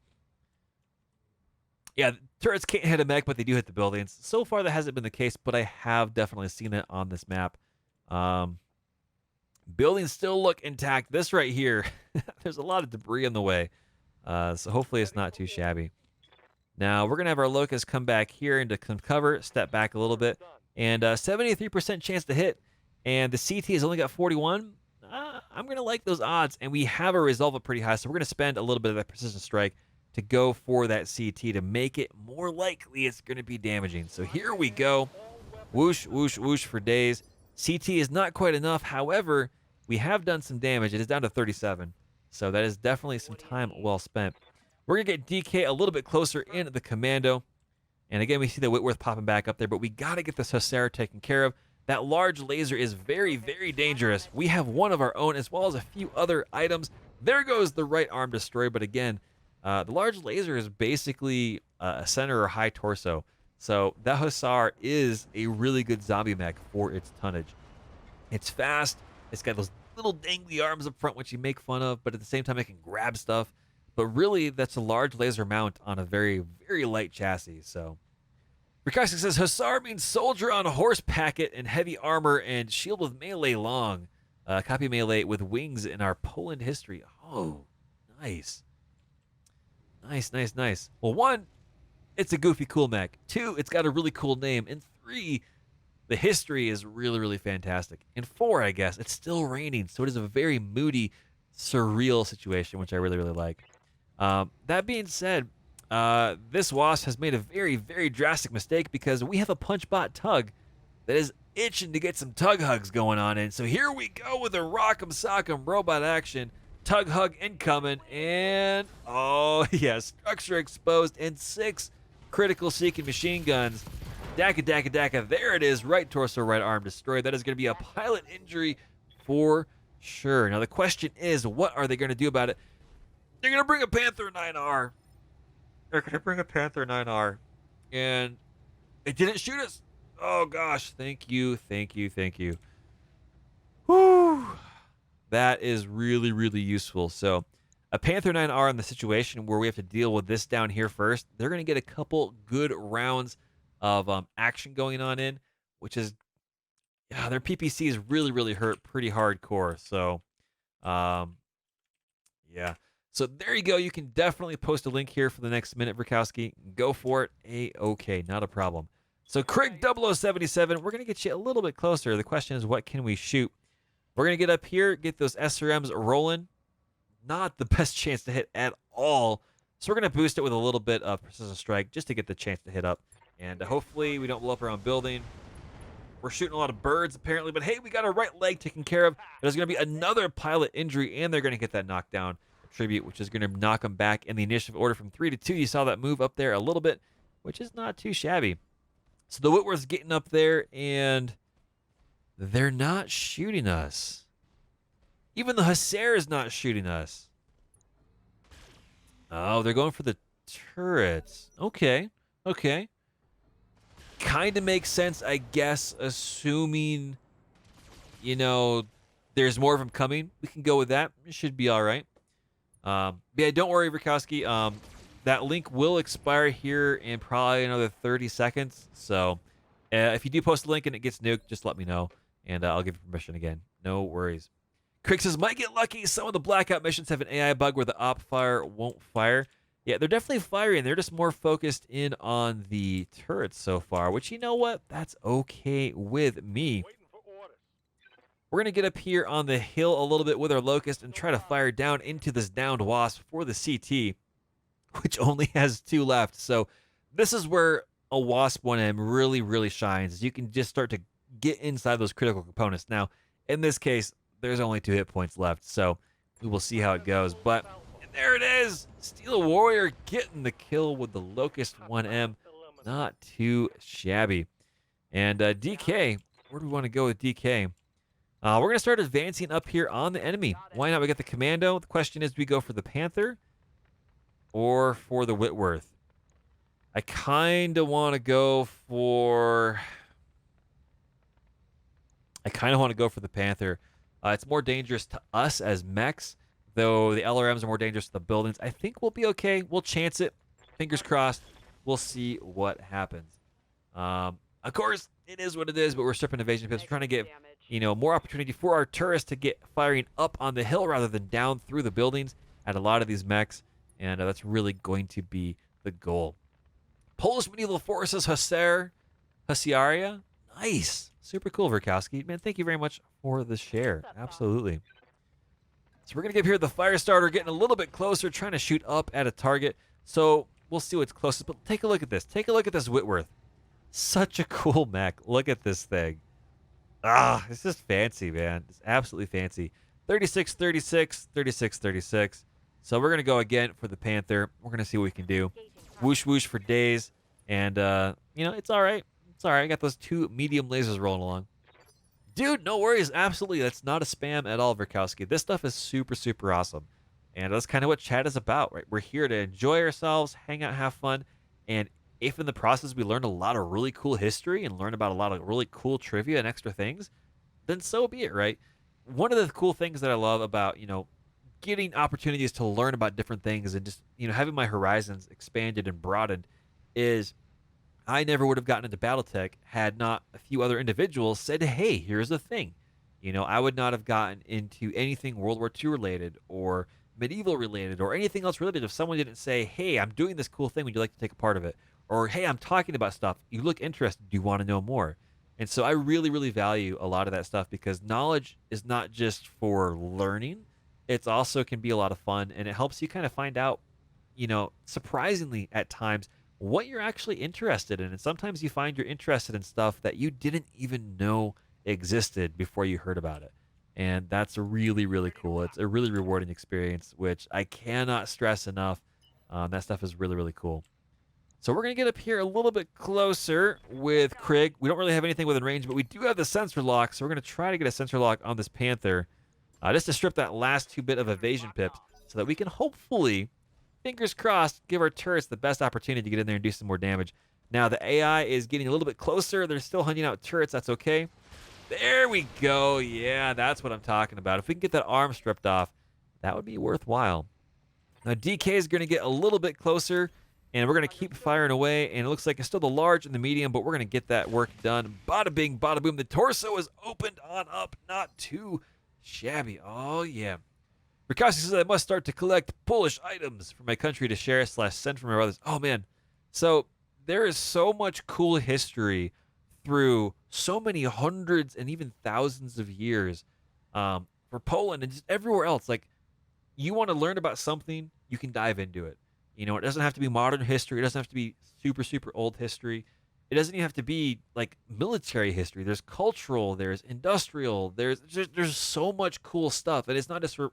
yeah, turrets can't hit a mech, but they do hit the buildings. So far, that hasn't been the case, but I have definitely seen it on this map. Buildings still look intact. This right here, there's a lot of debris in the way. So hopefully it's not too shabby. Now, we're going to have our Locust come back here into some cover, step back a little bit, and 73% chance to hit, and the CT has only got 41. I'm going to like those odds, and we have a resolve pretty high, so we're going to spend a little bit of that precision strike to go for that CT to make it more likely it's going to be damaging. So here we go. Whoosh, whoosh, whoosh for days. CT is not quite enough. However, we have done some damage. It is down to 37, so that is definitely some time well spent. We're going to get DK a little bit closer in the Commando. And again, we see the Whitworth popping back up there, but we got to get this Hussar taken care of. That large laser is very, very dangerous. We have one of our own as well as a few other items. There goes the right arm destroyed, but again, the large laser is basically a center or high torso. So that Hussar is a really good zombie mech for its tonnage. It's fast. It's got those little dangly arms up front, which you make fun of, but at the same time, it can grab stuff. But really, that's a large laser mount on a very, very light chassis. So, Rikasik says, Hussar means soldier on a horse packet and heavy armor and shield with melee long. Copy melee with wings in our Poland history. Oh, nice. Nice. Well, 1, it's a goofy, cool mech. 2, it's got a really cool name. And 3, the history is really, really fantastic. And 4, I guess, it's still raining. So it is a very moody, surreal situation, which I really, really like. That being said, this wasp has made a very, very drastic mistake because we have a punchbot tug that is itching to get some tug hugs going on. And so here we go with a rock'em sock'em robot action. Tug hug incoming, and oh yeah, structure exposed, and 6 critical seeking machine guns. Daka daka daka, there it is, right torso, right arm destroyed. That is going to be a pilot injury for sure. Now the question is, what are they going to do about it? They're going to bring a Panther 9R. They're going to bring a Panther 9R, and it didn't shoot us. Oh gosh, thank you, thank you, thank you. Whew. That is really, really useful. So a Panther 9R in the situation where we have to deal with this down here first, they're going to get a couple good rounds of action going on in, which is, yeah, their PPC is really, really hurt pretty hardcore. So, yeah. So there you go. You can definitely post a link here for the next minute, Verkowski. Go for it. A-okay, not a problem. So Craig 0077, we're going to get you a little bit closer. The question is, what can we shoot? We're going to get up here, get those SRMs rolling. Not the best chance to hit at all. So we're going to boost it with a little bit of precision strike just to get the chance to hit up. And hopefully we don't blow up our own building. We're shooting a lot of birds apparently. But hey, we got our right leg taken care of. There's going to be another pilot injury, and they're going to get that knockdown tribute, which is going to knock them back in the initiative order from 3 to 2. You saw that move up there a little bit, which is not too shabby. So the Whitworth's getting up there, and they're not shooting us. Even the Hussar is not shooting us. Oh, they're going for the turrets. Okay, okay. Kind of makes sense, I guess, assuming, you know, there's more of them coming. We can go with that. It should be all right. Yeah, don't worry, Verkowski. That link will expire here in probably another 30 seconds. So if you do post a link and it gets nuked, just let me know, and I'll give you permission again. No worries. Crick says, might get lucky. Some of the Blackout missions have an AI bug where the op fire won't fire. Yeah, they're definitely firing. They're just more focused in on the turrets so far, which, you know what? That's okay with me. We're going to get up here on the hill a little bit with our Locust and try to fire down into this downed Wasp for the CT, which only has 2 left. So this is where a Wasp 1M really, really shines. You can just start to get inside those critical components. Now, in this case, there's only 2 hit points left, so we will see how it goes. But there it is! Steel Warrior getting the kill with the Locust 1M. Not too shabby. And DK, where do we want to go with DK? We're going to start advancing up here on the enemy. Why not? We got the Commando. The question is, do we go for the Panther or for the Whitworth? I kind of want to go for... the Panther. It's more dangerous to us as mechs, though the LRMs are more dangerous to the buildings. I think we'll be okay. We'll chance it. Fingers crossed. We'll see what happens. Of course, it is what it is, but we're stripping evasion pips. We're trying to get, you know, more opportunity for our tourists to get firing up on the hill rather than down through the buildings at a lot of these mechs, and that's really going to be the goal. Polish Medieval Forces Husaria. Nice. Super cool, Verkowski. Man, thank you very much for the share. Absolutely. So we're going to get here the Firestarter, getting a little bit closer, trying to shoot up at a target. So we'll see what's closest, but take a look at this. Take a look at this Whitworth. Such a cool mech. Look at this thing. Ah, it's just fancy, man. It's absolutely fancy. 36-36, 36-36. So we're going to go again for the Panther. We're going to see what we can do. Whoosh, whoosh for days. And, you know, it's all right. It's all right. I got those 2 medium lasers rolling along. Dude, no worries. Absolutely. That's not a spam at all, Verkowski. This stuff is super, super awesome. And that's kind of what chat is about, right? We're here to enjoy ourselves, hang out, have fun. And if in the process we learn a lot of really cool history and learn about a lot of really cool trivia and extra things, then so be it, right? One of the cool things that I love about, you know, getting opportunities to learn about different things and just, you know, having my horizons expanded and broadened is I never would have gotten into BattleTech had not a few other individuals said, hey, here's the thing. You know, I would not have gotten into anything World War II related or medieval related or anything else related if someone didn't say, hey, I'm doing this cool thing. Would you like to take a part of it? Or, hey, I'm talking about stuff. You look interested. Do you want to know more? And so I really, really value a lot of that stuff because knowledge is not just for learning. It's also can be a lot of fun, and it helps you kind of find out surprisingly at times, what you're actually interested in. And sometimes you find you're interested in stuff that you didn't even know existed before you heard about it. And that's really, really cool. It's a really rewarding experience, which I cannot stress enough. That stuff is really, really cool. So we're going to get up here a little bit closer with Craig. We don't really have anything within range, but we do have the sensor lock. So we're going to try to get a sensor lock on this Panther just to strip that last 2 bit of evasion pips so that we can hopefully, fingers crossed, give our turrets the best opportunity to get in there and do some more damage. Now, the AI is getting a little bit closer. They're still hunting out turrets. That's okay. There we go. Yeah, that's what I'm talking about. If we can get that arm stripped off, that would be worthwhile. Now, DK is going to get a little bit closer, and we're going to keep firing away. And it looks like it's still the large and the medium, but we're going to get that work done. Bada bing, bada boom. The torso is opened on up. Not too shabby. Oh, yeah. Rakowski says, I must start to collect Polish items for my country to share / send from my brothers. Oh, man. So there is so much cool history through so many hundreds and even thousands of years for Poland and just everywhere else. Like, you want to learn about something, you can dive into it. It doesn't have to be modern history. It doesn't have to be super, super old history. It doesn't even have to be like military history. There's cultural, there's industrial, there's so much cool stuff. And it's not just for,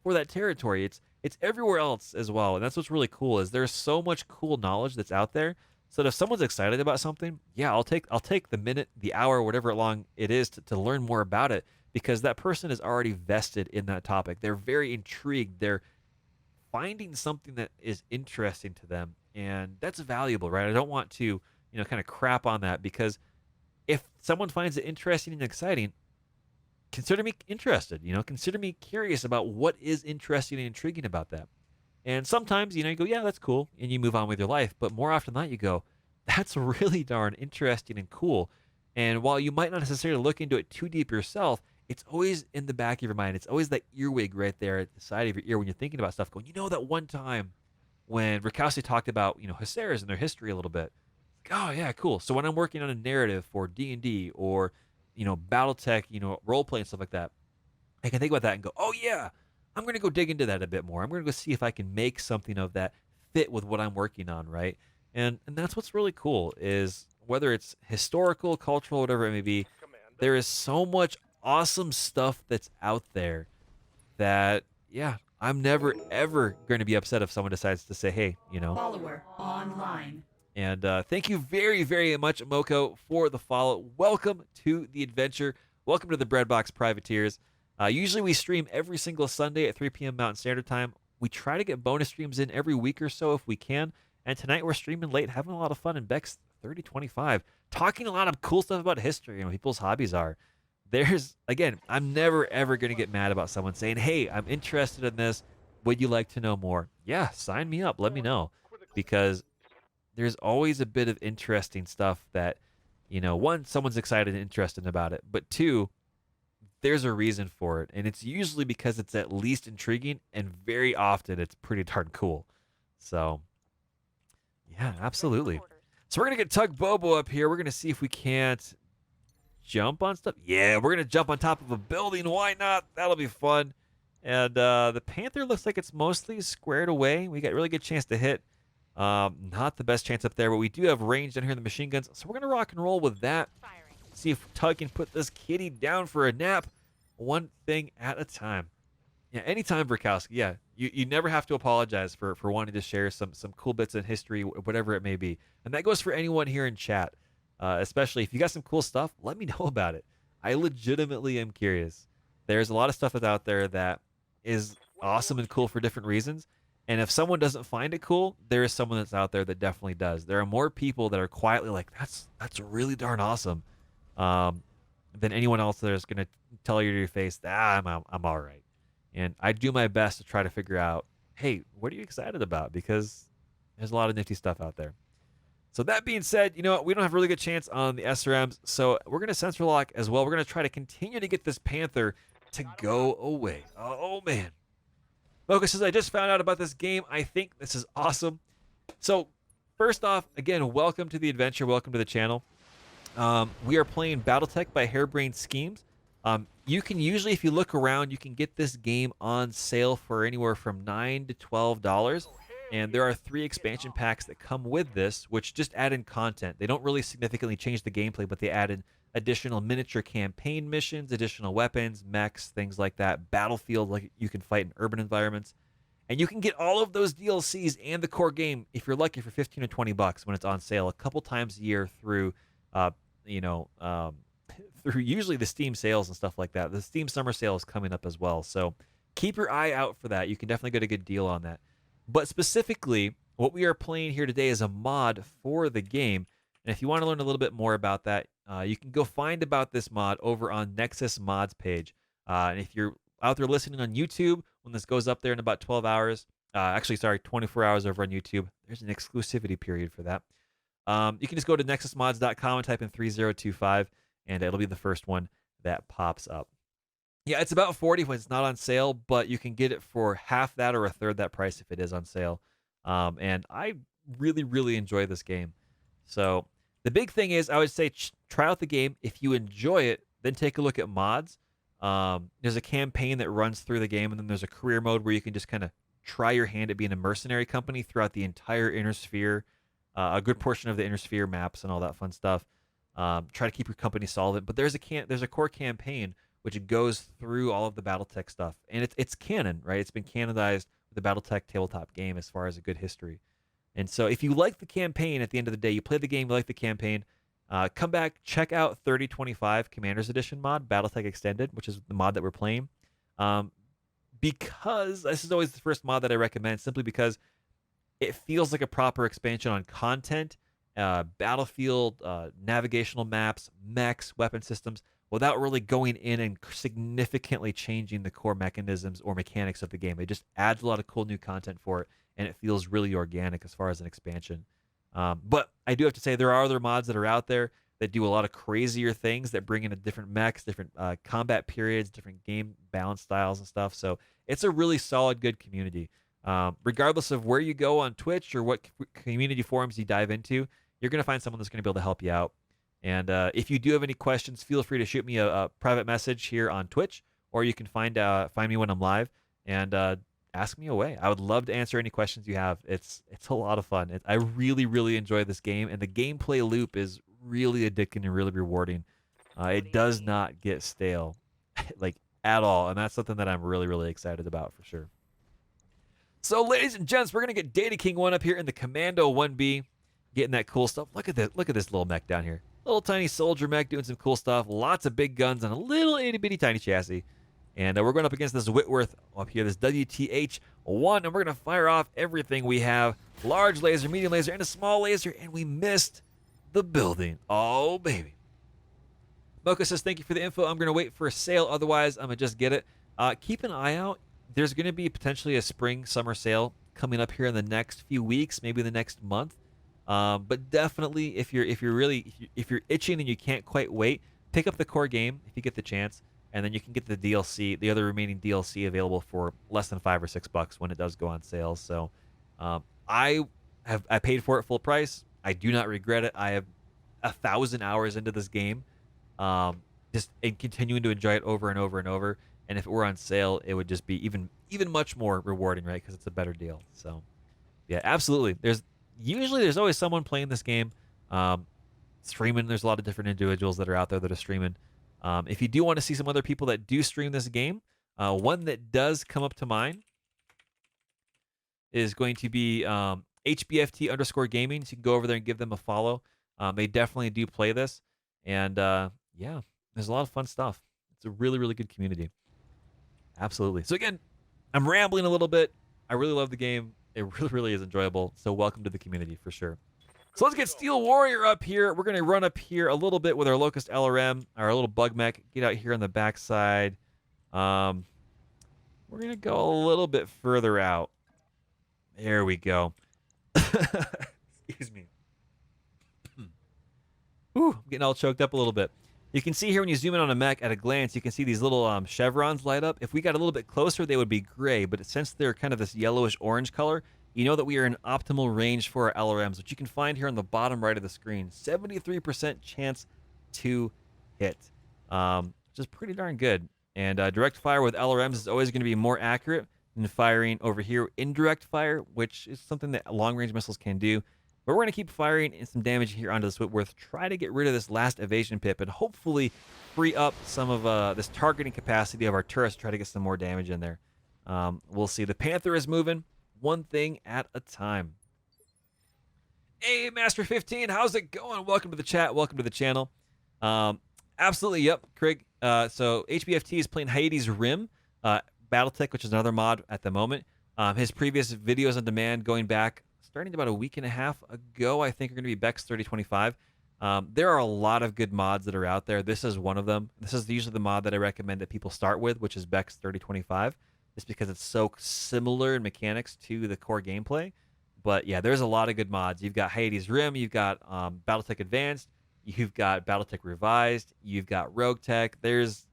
for that territory. It's everywhere else as well. And that's what's really cool is there's so much cool knowledge that's out there. So that if someone's excited about something, yeah, I'll take the minute, the hour, whatever long it is to learn more about it, because that person is already vested in that topic. They're very intrigued. They're finding something that is interesting to them, and that's valuable, right? I don't want to, kind of crap on that, because if someone finds it interesting and exciting, consider me interested, consider me curious about what is interesting and intriguing about that. And sometimes, you go, yeah, that's cool, and you move on with your life. But more often than not, you go, that's really darn interesting and cool. And while you might not necessarily look into it too deep yourself, it's always in the back of your mind. It's always that earwig right there at the side of your ear when you're thinking about stuff, going, that one time when Rakowski talked about, Hussars and their history a little bit. Oh, yeah, cool. So when I'm working on a narrative for D&D or, BattleTech, role-play and stuff like that, I can think about that and go, oh, yeah, I'm going to go dig into that a bit more. I'm going to go see if I can make something of that fit with what I'm working on, right? And that's what's really cool is whether it's historical, cultural, whatever it may be, there is so much awesome stuff that's out there that, yeah, I'm never, ever going to be upset if someone decides to say, hey, Follower online. And thank you very, very much, Moko, for the follow. Welcome to the adventure. Welcome to the Breadbox Privateers. Usually we stream every single Sunday at 3 p.m. Mountain Standard Time. We try to get bonus streams in every week or so if we can. And tonight we're streaming late, having a lot of fun in BEX3025, talking a lot of cool stuff about history and what people's hobbies are. Again, I'm never, ever going to get mad about someone saying, hey, I'm interested in this. Would you like to know more? Yeah, sign me up. Let me know. Because there's always a bit of interesting stuff that, one, someone's excited and interested about it. But two, there's a reason for it. And it's usually because it's at least intriguing, and very often it's pretty darn cool. So, yeah, absolutely. So we're going to get Tug Bobo up here. We're going to see if we can't jump on stuff. Yeah, we're going to jump on top of a building. Why not? That'll be fun. And the Panther looks like it's mostly squared away. We got a really good chance to hit. Not the best chance up there, but we do have range down here in the machine guns. So we're going to rock and roll with that. See if Tug can put this kitty down for a nap. One thing at a time. Yeah, anytime, Brikowski. Yeah, you never have to apologize for wanting to share some cool bits in history, whatever it may be. And that goes for anyone here in chat. Especially if you got some cool stuff, let me know about it. I legitimately am curious. There's a lot of stuff that's out there that is awesome and cool for different reasons. And if someone doesn't find it cool, there is someone that's out there that definitely does. There are more people that are quietly like, that's really darn awesome, than anyone else that is going to tell you to your face, I'm all right. And I do my best to try to figure out, hey, what are you excited about? Because there's a lot of nifty stuff out there. So that being said, you know what? We don't have a really good chance on the SRMs, so we're going to sensor lock as well. We're going to try to continue to get this Panther to go away. Oh, man. Mocha says, I just found out about this game. I think this is awesome. So first off, again, welcome to the adventure. Welcome to the channel. We are playing BattleTech by Harebrained Schemes. You can usually, if you look around, you can get this game on sale for anywhere from $9 to $12. And there are 3 expansion packs that come with this, which just add in content. They don't really significantly change the gameplay, but they add in additional miniature campaign missions, additional weapons, mechs, things like that. Battlefield, like you can fight in urban environments. And you can get all of those DLCs and the core game if you're lucky for 15 or 20 bucks when it's on sale a couple times a year through, you know, through usually the Steam sales and stuff like that. The Steam summer sale is coming up as well. So keep your eye out for that. You can definitely get a good deal on that. But specifically, what we are playing here today is a mod for the game. And if you want to learn a little bit more about that, you can go find about this mod over on Nexus Mods page. And if you're out there listening on YouTube, when this goes up there in about 12 hours, 24 hours over on YouTube, there's an exclusivity period for that. You can just go to nexusmods.com and type in 3025, and it'll be the first one that pops up. Yeah, it's about 40 when it's not on sale, but you can get it for half that or a third that price if it is on sale. And I really, really enjoy this game. So the big thing is, I would say try out the game. If you enjoy it, then take a look at mods. There's a campaign that runs through the game, and then there's a career mode where you can just kind of try your hand at being a mercenary company throughout the entire Inner Sphere, a good portion of the Inner Sphere maps and all that fun stuff. Try to keep your company solvent. But there's a core campaign which goes through all of the BattleTech stuff, and it's canon, right? It's been canonized with the BattleTech tabletop game as far as a good history. And so if you like the campaign, at the end of the day, you play the game, you like the campaign, come back, check out 3025 Commander's Edition mod, BattleTech Extended, which is the mod that we're playing. Because this is always the first mod that I recommend, simply because it feels like a proper expansion on content, battlefield, navigational maps, mechs, weapon systems, without really going in and significantly changing the core mechanisms or mechanics of the game. It just adds a lot of cool new content for it, and it feels really organic as far as an expansion. But I do have to say there are other mods that are out there that do a lot of crazier things that bring in a different mechs, different combat periods, different game balance styles and stuff. So it's a really solid, good community. Regardless of where you go on Twitch or what community forums you dive into, you're going to find someone that's going to be able to help you out. And if you do have any questions, feel free to shoot me a private message here on Twitch, or you can find me when I'm live and ask me away. I would love to answer any questions you have. It's a lot of fun. I really, really enjoy this game, and the gameplay loop is really addicting and really rewarding. It does not get stale, like at all, and that's something that I'm really, really excited about for sure. So, ladies and gents, we're gonna get Data King 1 up here in the Commando 1B, getting that cool stuff. Look at this little mech down here. Little tiny soldier mech doing some cool stuff. Lots of big guns on a little itty bitty tiny chassis. And we're going up against this Whitworth up here, this WTH-1, and we're going to fire off everything we have. Large laser, medium laser, and a small laser, and we missed the building. Oh, baby. Mocha says, thank you for the info. I'm going to wait for a sale. Otherwise, I'm going to just get it. Keep an eye out. There's going to be potentially a spring-summer sale coming up here in the next few weeks, maybe the next month. But definitely, if you're itching and you can't quite wait, pick up the core game if you get the chance. And then you can get the DLC, the other remaining DLC, available for less than $5 or $6 when it does go on sale. So, I paid for it full price. I do not regret it. I have 1,000 hours into this game, just and continuing to enjoy it over and over and over. And if it were on sale, it would just be even much more rewarding, right? Because it's a better deal. So, yeah, absolutely. There's always someone playing this game, streaming. There's a lot of different individuals that are out there that are streaming. If you do want to see some other people that do stream this game, one that does come up to mind is going to be HBFT_gaming. So you can go over there and give them a follow. They definitely do play this. And yeah, there's a lot of fun stuff. It's a really, really good community. Absolutely. So again, I'm rambling a little bit. I really love the game. It really, really is enjoyable. So welcome to the community for sure. So let's get Steel Warrior up here. We're going to run up here a little bit with our Locust LRM, our little bug mech. Get out here on the backside. We're going to go a little bit further out. There we go. Excuse me. Ooh, I'm getting all choked up a little bit. You can see here when you zoom in on a mech at a glance, you can see these little chevrons light up. If we got a little bit closer, they would be gray. But since they're kind of this yellowish-orange color, you know that we are in optimal range for our LRMs, which you can find here on the bottom right of the screen. 73% chance to hit, which is pretty darn good. And direct fire with LRMs is always going to be more accurate and firing over here indirect fire, which is something that long-range missiles can do. But we're going to keep firing in some damage here onto this Whitworth, try to get rid of this last evasion pip, and hopefully free up some of this targeting capacity of our turrets to try to get some more damage in there. We'll see. The Panther is moving one thing at a time. Hey, Master 15, how's it going? Welcome to the chat. Welcome to the channel. Absolutely, yep, Craig. So HBFT is playing Hades Rim, BattleTech, which is another mod at the moment. His previous videos on demand going back starting about a week and a half ago, I think, are going to be BEX3025. There are a lot of good mods that are out there. This is one of them. This is usually the mod that I recommend that people start with, which is BEX3025, just because it's so similar in mechanics to the core gameplay. But yeah, there's a lot of good mods. You've got Hades Rim, you've got BattleTech Advanced, you've got BattleTech Revised, you've got Rogue Tech. There's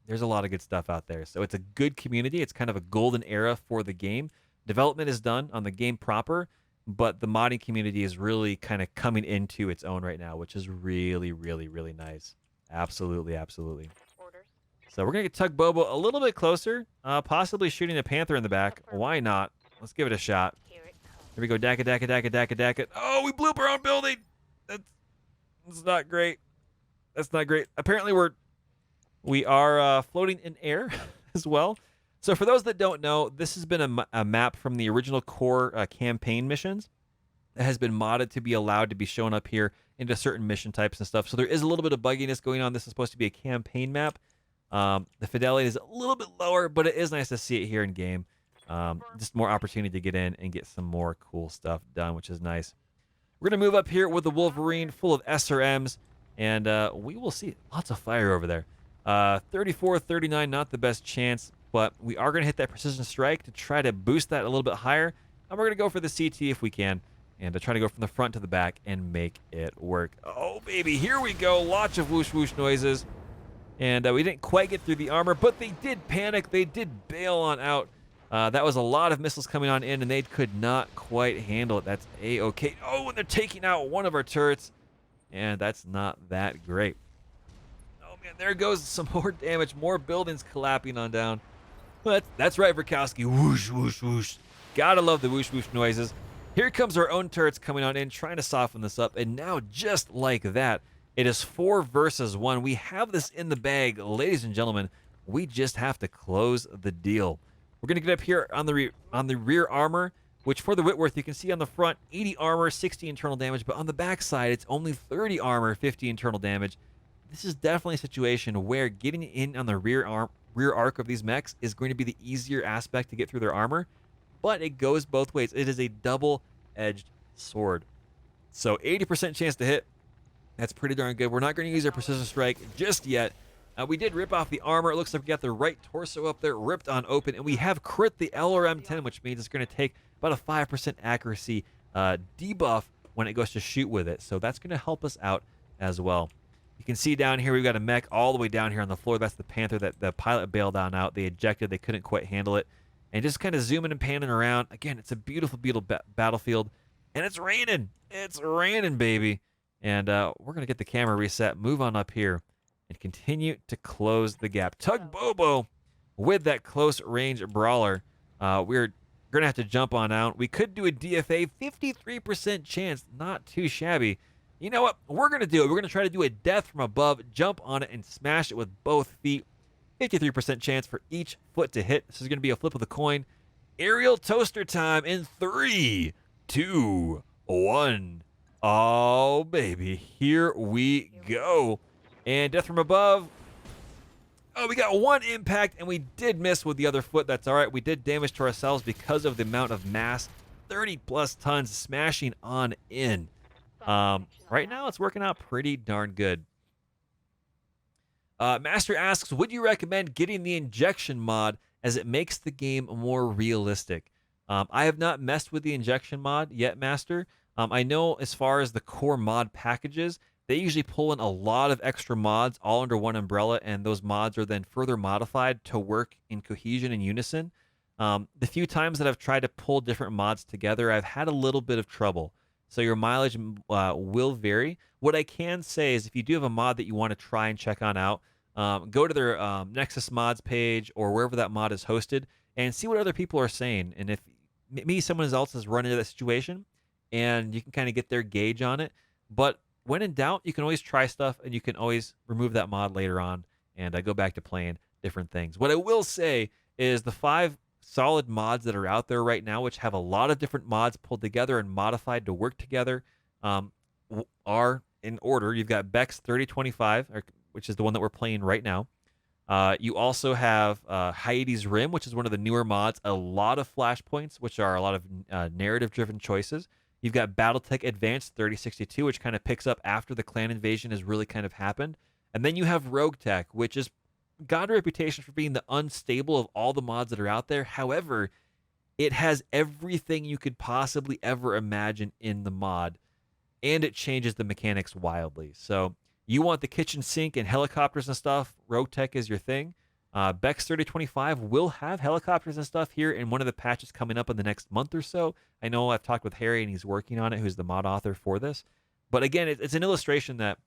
a lot of good stuff out there. So it's a good community. It's kind of a golden era for the game. Development is done on the game proper, but the modding community is really kind of coming into its own right now, which is really, really, really nice. Absolutely, absolutely. Orders. So we're going to get Tug Bobo a little bit closer, possibly shooting a Panther in the back. Why not? Let's give it a shot. Here it comes. Here we go. Daka, daka, daka, daka, daka. Oh, we blew up our own building. That's not great. That's not great. Apparently we are floating in air as well. So for those that don't know, this has been a map from the original core campaign missions that has been modded to be allowed to be shown up here into certain mission types and stuff. So there is a little bit of bugginess going on. This is supposed to be a campaign map. The fidelity is a little bit lower, but it is nice to see it here in game. Just more opportunity to get in and get some more cool stuff done, which is nice. We're going to move up here with the Wolverine full of SRMs, and we will see lots of fire over there. 34-39, not the best chance, but we are going to hit that precision strike to try to boost that a little bit higher. And we're going to go for the CT if we can, and to try to go from the front to the back and make it work. Oh, baby, here we go. Lots of whoosh whoosh noises. And we didn't quite get through the armor, but they did panic. They did bail on out. That was a lot of missiles coming on in, and they could not quite handle it. That's A-okay. Oh, and they're taking out one of our turrets, and that's not that great. Oh, man, there goes some more damage. More buildings collapsing on down. But that's right, Verkowski. Whoosh, whoosh, whoosh. Gotta love the whoosh, whoosh noises. Here comes our own turrets coming on in, trying to soften this up. And now, just like that, it is 4 versus 1. We have this in the bag, ladies and gentlemen. We just have to close the deal. We're going to get up here on the rear armor, which for the Whitworth, you can see on the front, 80 armor, 60 internal damage. But on the back side, it's only 30 armor, 50 internal damage. This is definitely a situation where getting in on the rear arc of these mechs is going to be the easier aspect to get through their armor, but it goes both ways. It is a double-edged sword. So 80% chance to hit. That's pretty darn good. We're not going to use our precision strike just yet. We did rip off the armor. It looks like we got the right torso up there ripped on open, and we have crit the LRM-10, which means it's going to take about a 5% accuracy debuff when it goes to shoot with it. So that's going to help us out as well. You can see down here we've got a mech all the way down here on the floor. That's the Panther that the pilot bailed on out. They ejected. They couldn't quite handle it. And just kind of zooming and panning around. Again, it's a beautiful, beautiful battlefield. And it's raining. It's raining, baby. And we're going to get the camera reset, move on up here, and continue to close the gap. Tug Bobo with that close range brawler. We're going to have to jump on out. We could do a DFA, 53% chance, not too shabby. You know what? We're going to do it. We're going to try to do a death from above, jump on it, and smash it with both feet. 53% chance for each foot to hit. This is going to be a flip of the coin. Aerial toaster time in 3, 2, 1. Oh, baby. Here we go. And death from above. Oh, we got one impact, and we did miss with the other foot. That's all right. We did damage to ourselves because of the amount of mass. 30-plus tons smashing on in. Right now, it's working out pretty darn good. Master asks, would you recommend getting the injection mod as it makes the game more realistic? I have not messed with the injection mod yet, Master. I know as far as the core mod packages, they usually pull in a lot of extra mods all under one umbrella, and those mods are then further modified to work in cohesion and unison. The few times that I've tried to pull different mods together, I've had a little bit of trouble. So your mileage will vary. What I can say is if you do have a mod that you want to try and check on out, go to their Nexus mods page or wherever that mod is hosted. and see what other people are saying. And if maybe someone else has run into that situation, and you can kind of get their gauge on it. But when in doubt, you can always try stuff, and you can always remove that mod later on and go back to playing different things. What I will say is the 5 solid mods that are out there right now, which have a lot of different mods pulled together and modified to work together, are in order. You've got BEX3025, which is the one that we're playing right now. You also have Hyades Rim, which is one of the newer mods. A lot of flashpoints, which are a lot of narrative-driven choices. You've got BattleTech Advanced 3062, which kind of picks up after the clan invasion has really kind of happened. And then you have Rogue Tech, which has got a reputation for being the unstable of all the mods that are out there. However, it has everything you could possibly ever imagine in the mod, and it changes the mechanics wildly. So you want the kitchen sink and helicopters and stuff, Rogue Tech is your thing. BEX3025 will have helicopters and stuff here in one of the patches coming up in the next month or so. I know I've talked with Harry, and he's working on it, who's the mod author for this. But again, it's an illustration that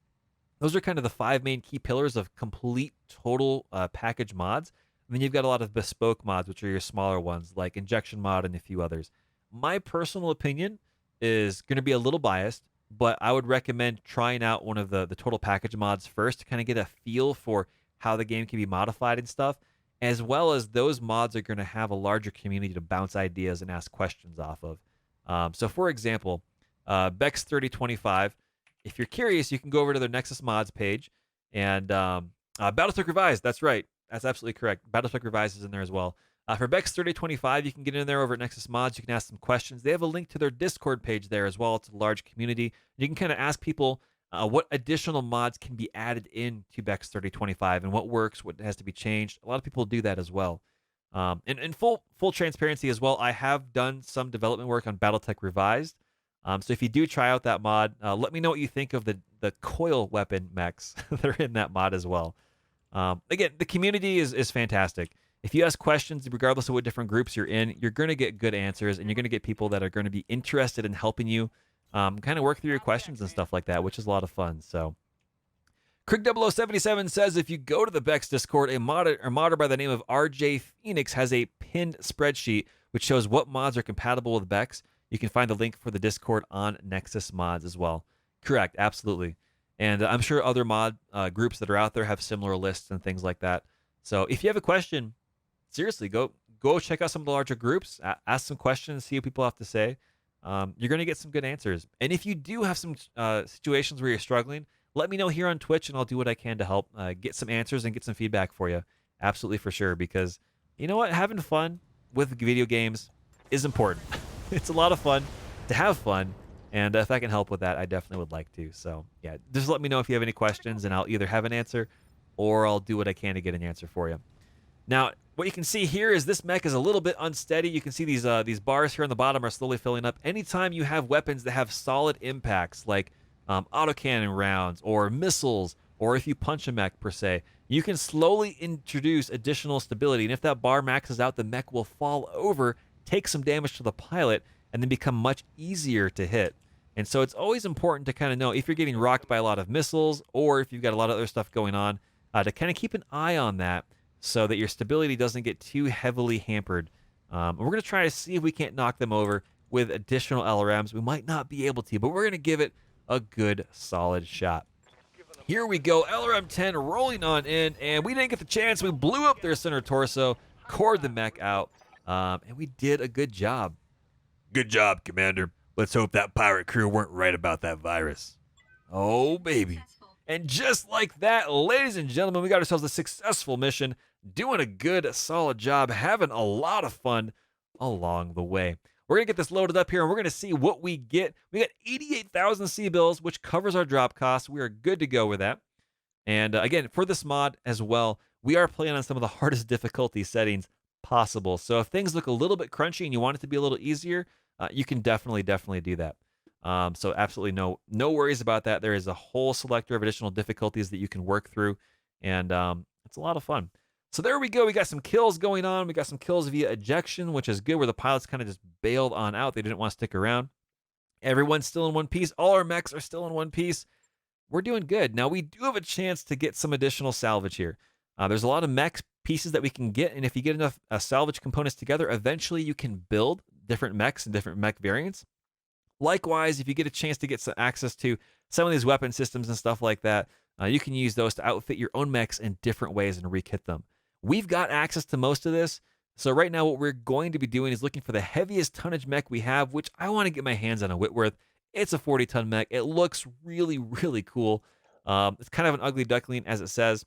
those are kind of the 5 main key pillars of complete, total package mods. And then you've got a lot of bespoke mods, which are your smaller ones, like Injection Mod and a few others. My personal opinion is going to be a little biased, but I would recommend trying out one of the total package mods first to kind of get a feel for how the game can be modified and stuff, as well as those mods are going to have a larger community to bounce ideas and ask questions off of. So for example, BEX3025, if you're curious, you can go over to their Nexus Mods page, and BattleTech Revised, that's right. That's absolutely correct. BattleTech Revised is in there as well. For BEX3025, you can get in there over at Nexus Mods. You can ask some questions. They have a link to their Discord page there as well. It's a large community. You can kind of ask people what additional mods can be added into BEX3025 and what works, what has to be changed. A lot of people do that as well. And in full transparency as well, I have done some development work on BattleTech Revised. So if you do try out that mod, let me know what you think of the coil weapon mechs that are in that mod as well. Again, the community is fantastic. If you ask questions, regardless of what different groups you're in, you're going to get good answers, and you're going to get people that are going to be interested in helping you kind of work through your questions and stuff like that, which is a lot of fun. So, Krieg0077 says, if you go to the Bex Discord, a modder by the name of RJ Phoenix has a pinned spreadsheet which shows what mods are compatible with Bex. You can find the link for the Discord on Nexus Mods as well. Correct, absolutely. And I'm sure other mod groups that are out there have similar lists and things like that. So if you have a question, seriously, go check out some of the larger groups, ask some questions, see what people have to say. You're going to get some good answers. And if you do have some situations where you're struggling, let me know here on Twitch, and I'll do what I can to help get some answers and get some feedback for you. Absolutely, for sure, because you know what? Having fun with video games is important. It's a lot of fun to have fun, and if I can help with that, I definitely would like to. So, yeah, just let me know if you have any questions, and I'll either have an answer or I'll do what I can to get an answer for you. Now, what you can see here is this mech is a little bit unsteady. You can see these bars here on the bottom are slowly filling up. Anytime you have weapons that have solid impacts, like autocannon rounds or missiles, or if you punch a mech per se, you can slowly introduce additional stability. And if that bar maxes out, the mech will fall over, take some damage to the pilot, and then become much easier to hit. And so it's always important to kind of know if you're getting rocked by a lot of missiles or if you've got a lot of other stuff going on, to kind of keep an eye on that so that your stability doesn't get too heavily hampered. And we're going to try to see if we can't knock them over with additional LRMs. We might not be able to, but we're going to give it a good, solid shot. Here we go, LRM-10 rolling on in, and we didn't get the chance. We blew up their center torso, cored the mech out, and we did a good job. Good job, Commander. Let's hope that pirate crew weren't right about that virus. Oh, baby. And just like that, ladies and gentlemen, we got ourselves a successful mission, doing a good, solid job, having a lot of fun along the way. We're going to get this loaded up here, and we're going to see what we get. We got 88,000 C-bills, which covers our drop costs. We are good to go with that. And again, for this mod as well, we are playing on some of the hardest difficulty settings possible. So if things look a little bit crunchy and you want it to be a little easier, you can definitely do that. So absolutely no worries about that. There is a whole selector of additional difficulties that you can work through, and it's a lot of fun. So there we go. We got some kills going on. We got some kills via ejection, which is good, where the pilots kind of just bailed on out. They didn't want to stick around. Everyone's still in one piece. All our mechs are still in one piece. We're doing good. Now, we do have a chance to get some additional salvage here. There's a lot of mechs pieces that we can get, and if you get enough salvage components together, eventually you can build different mechs and different mech variants. Likewise, if you get a chance to get some access to some of these weapon systems and stuff like that, you can use those to outfit your own mechs in different ways and re-kit them. We've got access to most of this, so right now what we're going to be doing is looking for the heaviest tonnage mech we have, which I want to get my hands on a Whitworth. It's a 40-ton mech. It looks really, really cool. It's kind of an ugly duckling, as it says.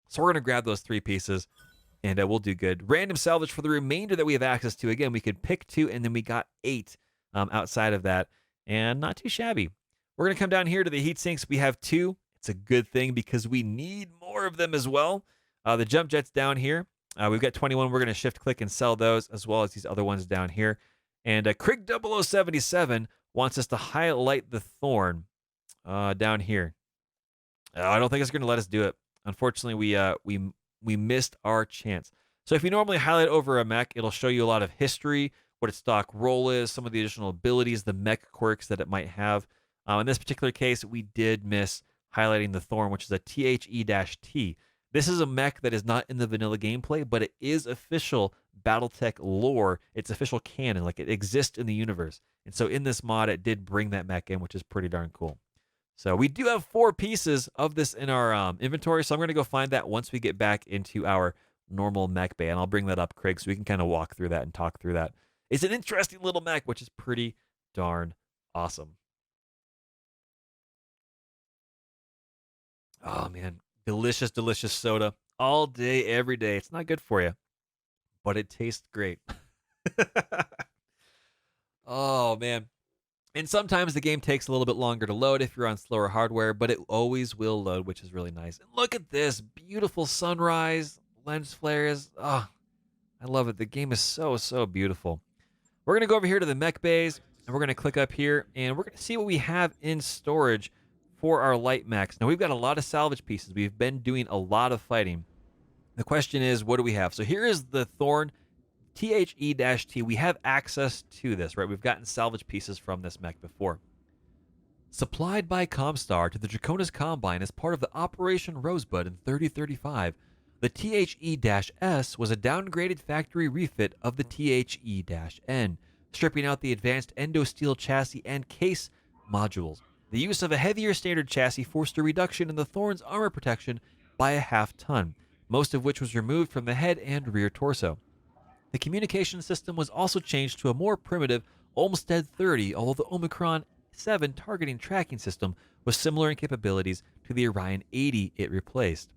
So we're going to grab those 3 pieces, and we'll do good. Random salvage for the remainder that we have access to. Again, we could pick 2, and then we got 8 outside of that, and not too shabby. We're going to come down here to the heat sinks. We have 2. It's a good thing because we need more of them as well. The jump jets down here. We've got 21. We're going to shift click and sell those, as well as these other ones down here. And Krig 0077 wants us to highlight the thorn down here. I don't think it's going to let us do it. Unfortunately, we missed our chance. So if you normally highlight over a mech, it'll show you a lot of history, what its stock role is, some of the additional abilities, the mech quirks that it might have. In this particular case, we did miss highlighting the thorn, which is a THE-T. This is a mech that is not in the vanilla gameplay, but it is official BattleTech lore. It's official canon, like it exists in the universe. And so in this mod, it did bring that mech in, which is pretty darn cool. So we do have 4 pieces of this in our inventory, so I'm going to go find that once we get back into our normal mech bay, and I'll bring that up, Craig, so we can kind of walk through that and talk through that. It's an interesting little mech, which is pretty darn awesome. Oh, man. Delicious, delicious soda. All day, every day. It's not good for you, but it tastes great. Oh, man. And sometimes the game takes a little bit longer to load if you're on slower hardware, but it always will load, which is really nice. And look at this. Beautiful sunrise, lens flares. Oh, I love it. The game is so, so beautiful. We're going to go over here to the mech bays, and we're going to click up here, and we're going to see what we have in storage for our light mechs. Now, we've got a lot of salvage pieces. We've been doing a lot of fighting. The question is, what do we have? So here is the Thorn THE-T. We have access to this, right? We've gotten salvage pieces from this mech before. Supplied by Comstar to the Draconis Combine as part of the Operation Rosebud in 3035, the THE-S was a downgraded factory refit of the THE-N, stripping out the advanced endosteel chassis and case modules. The use of a heavier standard chassis forced a reduction in the Thorn's armor protection by a half-ton, most of which was removed from the head and rear torso. The communication system was also changed to a more primitive Olmsted 30, although the Omicron 7 targeting tracking system was similar in capabilities to the Orion 80 it replaced.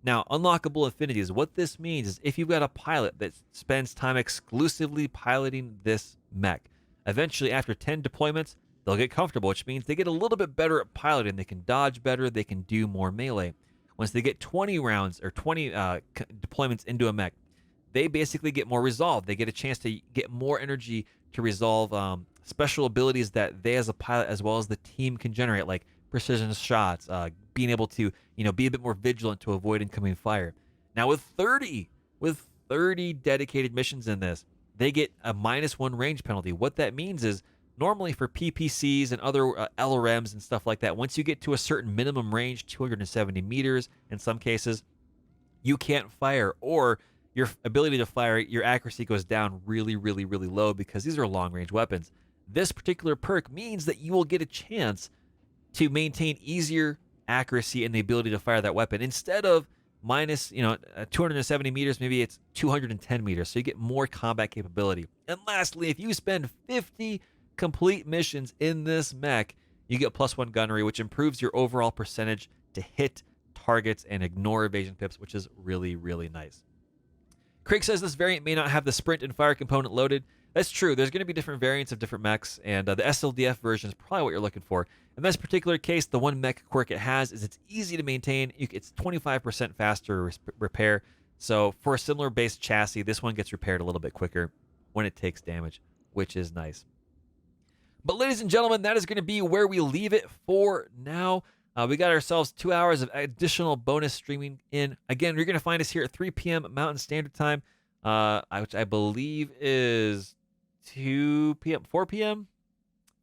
Now, unlockable affinities. What this means is if you've got a pilot that spends time exclusively piloting this mech, eventually after 10 deployments, they'll get comfortable, which means they get a little bit better at piloting. They can dodge better. They can do more melee. Once they get 20 rounds or 20 deployments into a mech, they basically get more resolve. They get a chance to get more energy to resolve special abilities that they as a pilot as well as the team can generate, like precision shots, being able to be a bit more vigilant to avoid incoming fire. Now with 30 dedicated missions in this, they get a -1 range penalty. What that means is normally for PPCs and other LRMs and stuff like that, once you get to a certain minimum range, 270 meters in some cases, you can't fire, or your ability to fire, your accuracy goes down really, really, really low because these are long-range weapons. This particular perk means that you will get a chance to maintain easier accuracy and the ability to fire that weapon. Instead of minus 270 meters, maybe it's 210 meters, so you get more combat capability. And lastly, if you spend 50 complete missions in this mech, you get +1 gunnery, which improves your overall percentage to hit targets and ignore evasion pips, which is really, really nice. Craig says this variant may not have the sprint and fire component loaded. That's true. There's going to be different variants of different mechs, and the SLDF version is probably what you're looking for. In this particular case, the one mech quirk it has is it's easy to maintain. It's 25% faster repair. So for a similar base chassis, this one gets repaired a little bit quicker when it takes damage, which is nice. But ladies and gentlemen, that is going to be where we leave it for now. We got ourselves 2 hours of additional bonus streaming in. Again, you're going to find us here at 3 p.m. Mountain Standard Time, which I believe is 2 p.m., 4 p.m.,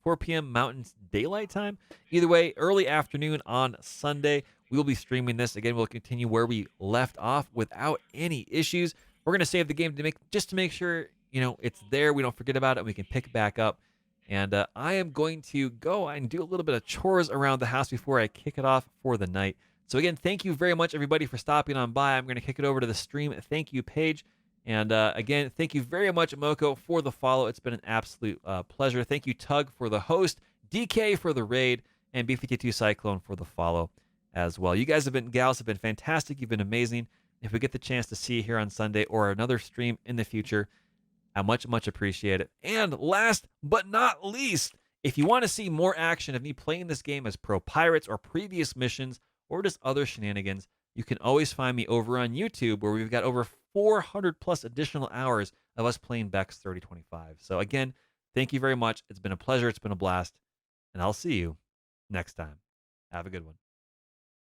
4 p.m. Mountain Daylight Time. Either way, early afternoon on Sunday. We will be streaming this again. We'll continue where we left off without any issues. We're gonna save the game to make sure it's there. We don't forget about it. And we can pick it back up. And I am going to go and do a little bit of chores around the house before I kick it off for the night. So again, thank you very much, everybody, for stopping on by. I'm going to kick it over to the stream thank you page. And again, thank you very much, Moko, for the follow. It's been an absolute pleasure. Thank you, Tug, for the host, DK for the raid, and B52 Cyclone for the follow as well. You guys gals have been fantastic. You've been amazing. If we get the chance to see you here on Sunday or another stream in the future, I much, much appreciate it. And last but not least, if you want to see more action of me playing this game as pro pirates or previous missions or just other shenanigans, you can always find me over on YouTube, where we've got over 400 plus additional hours of us playing BEX3025. So again, thank you very much. It's been a pleasure. It's been a blast. And I'll see you next time. Have a good one.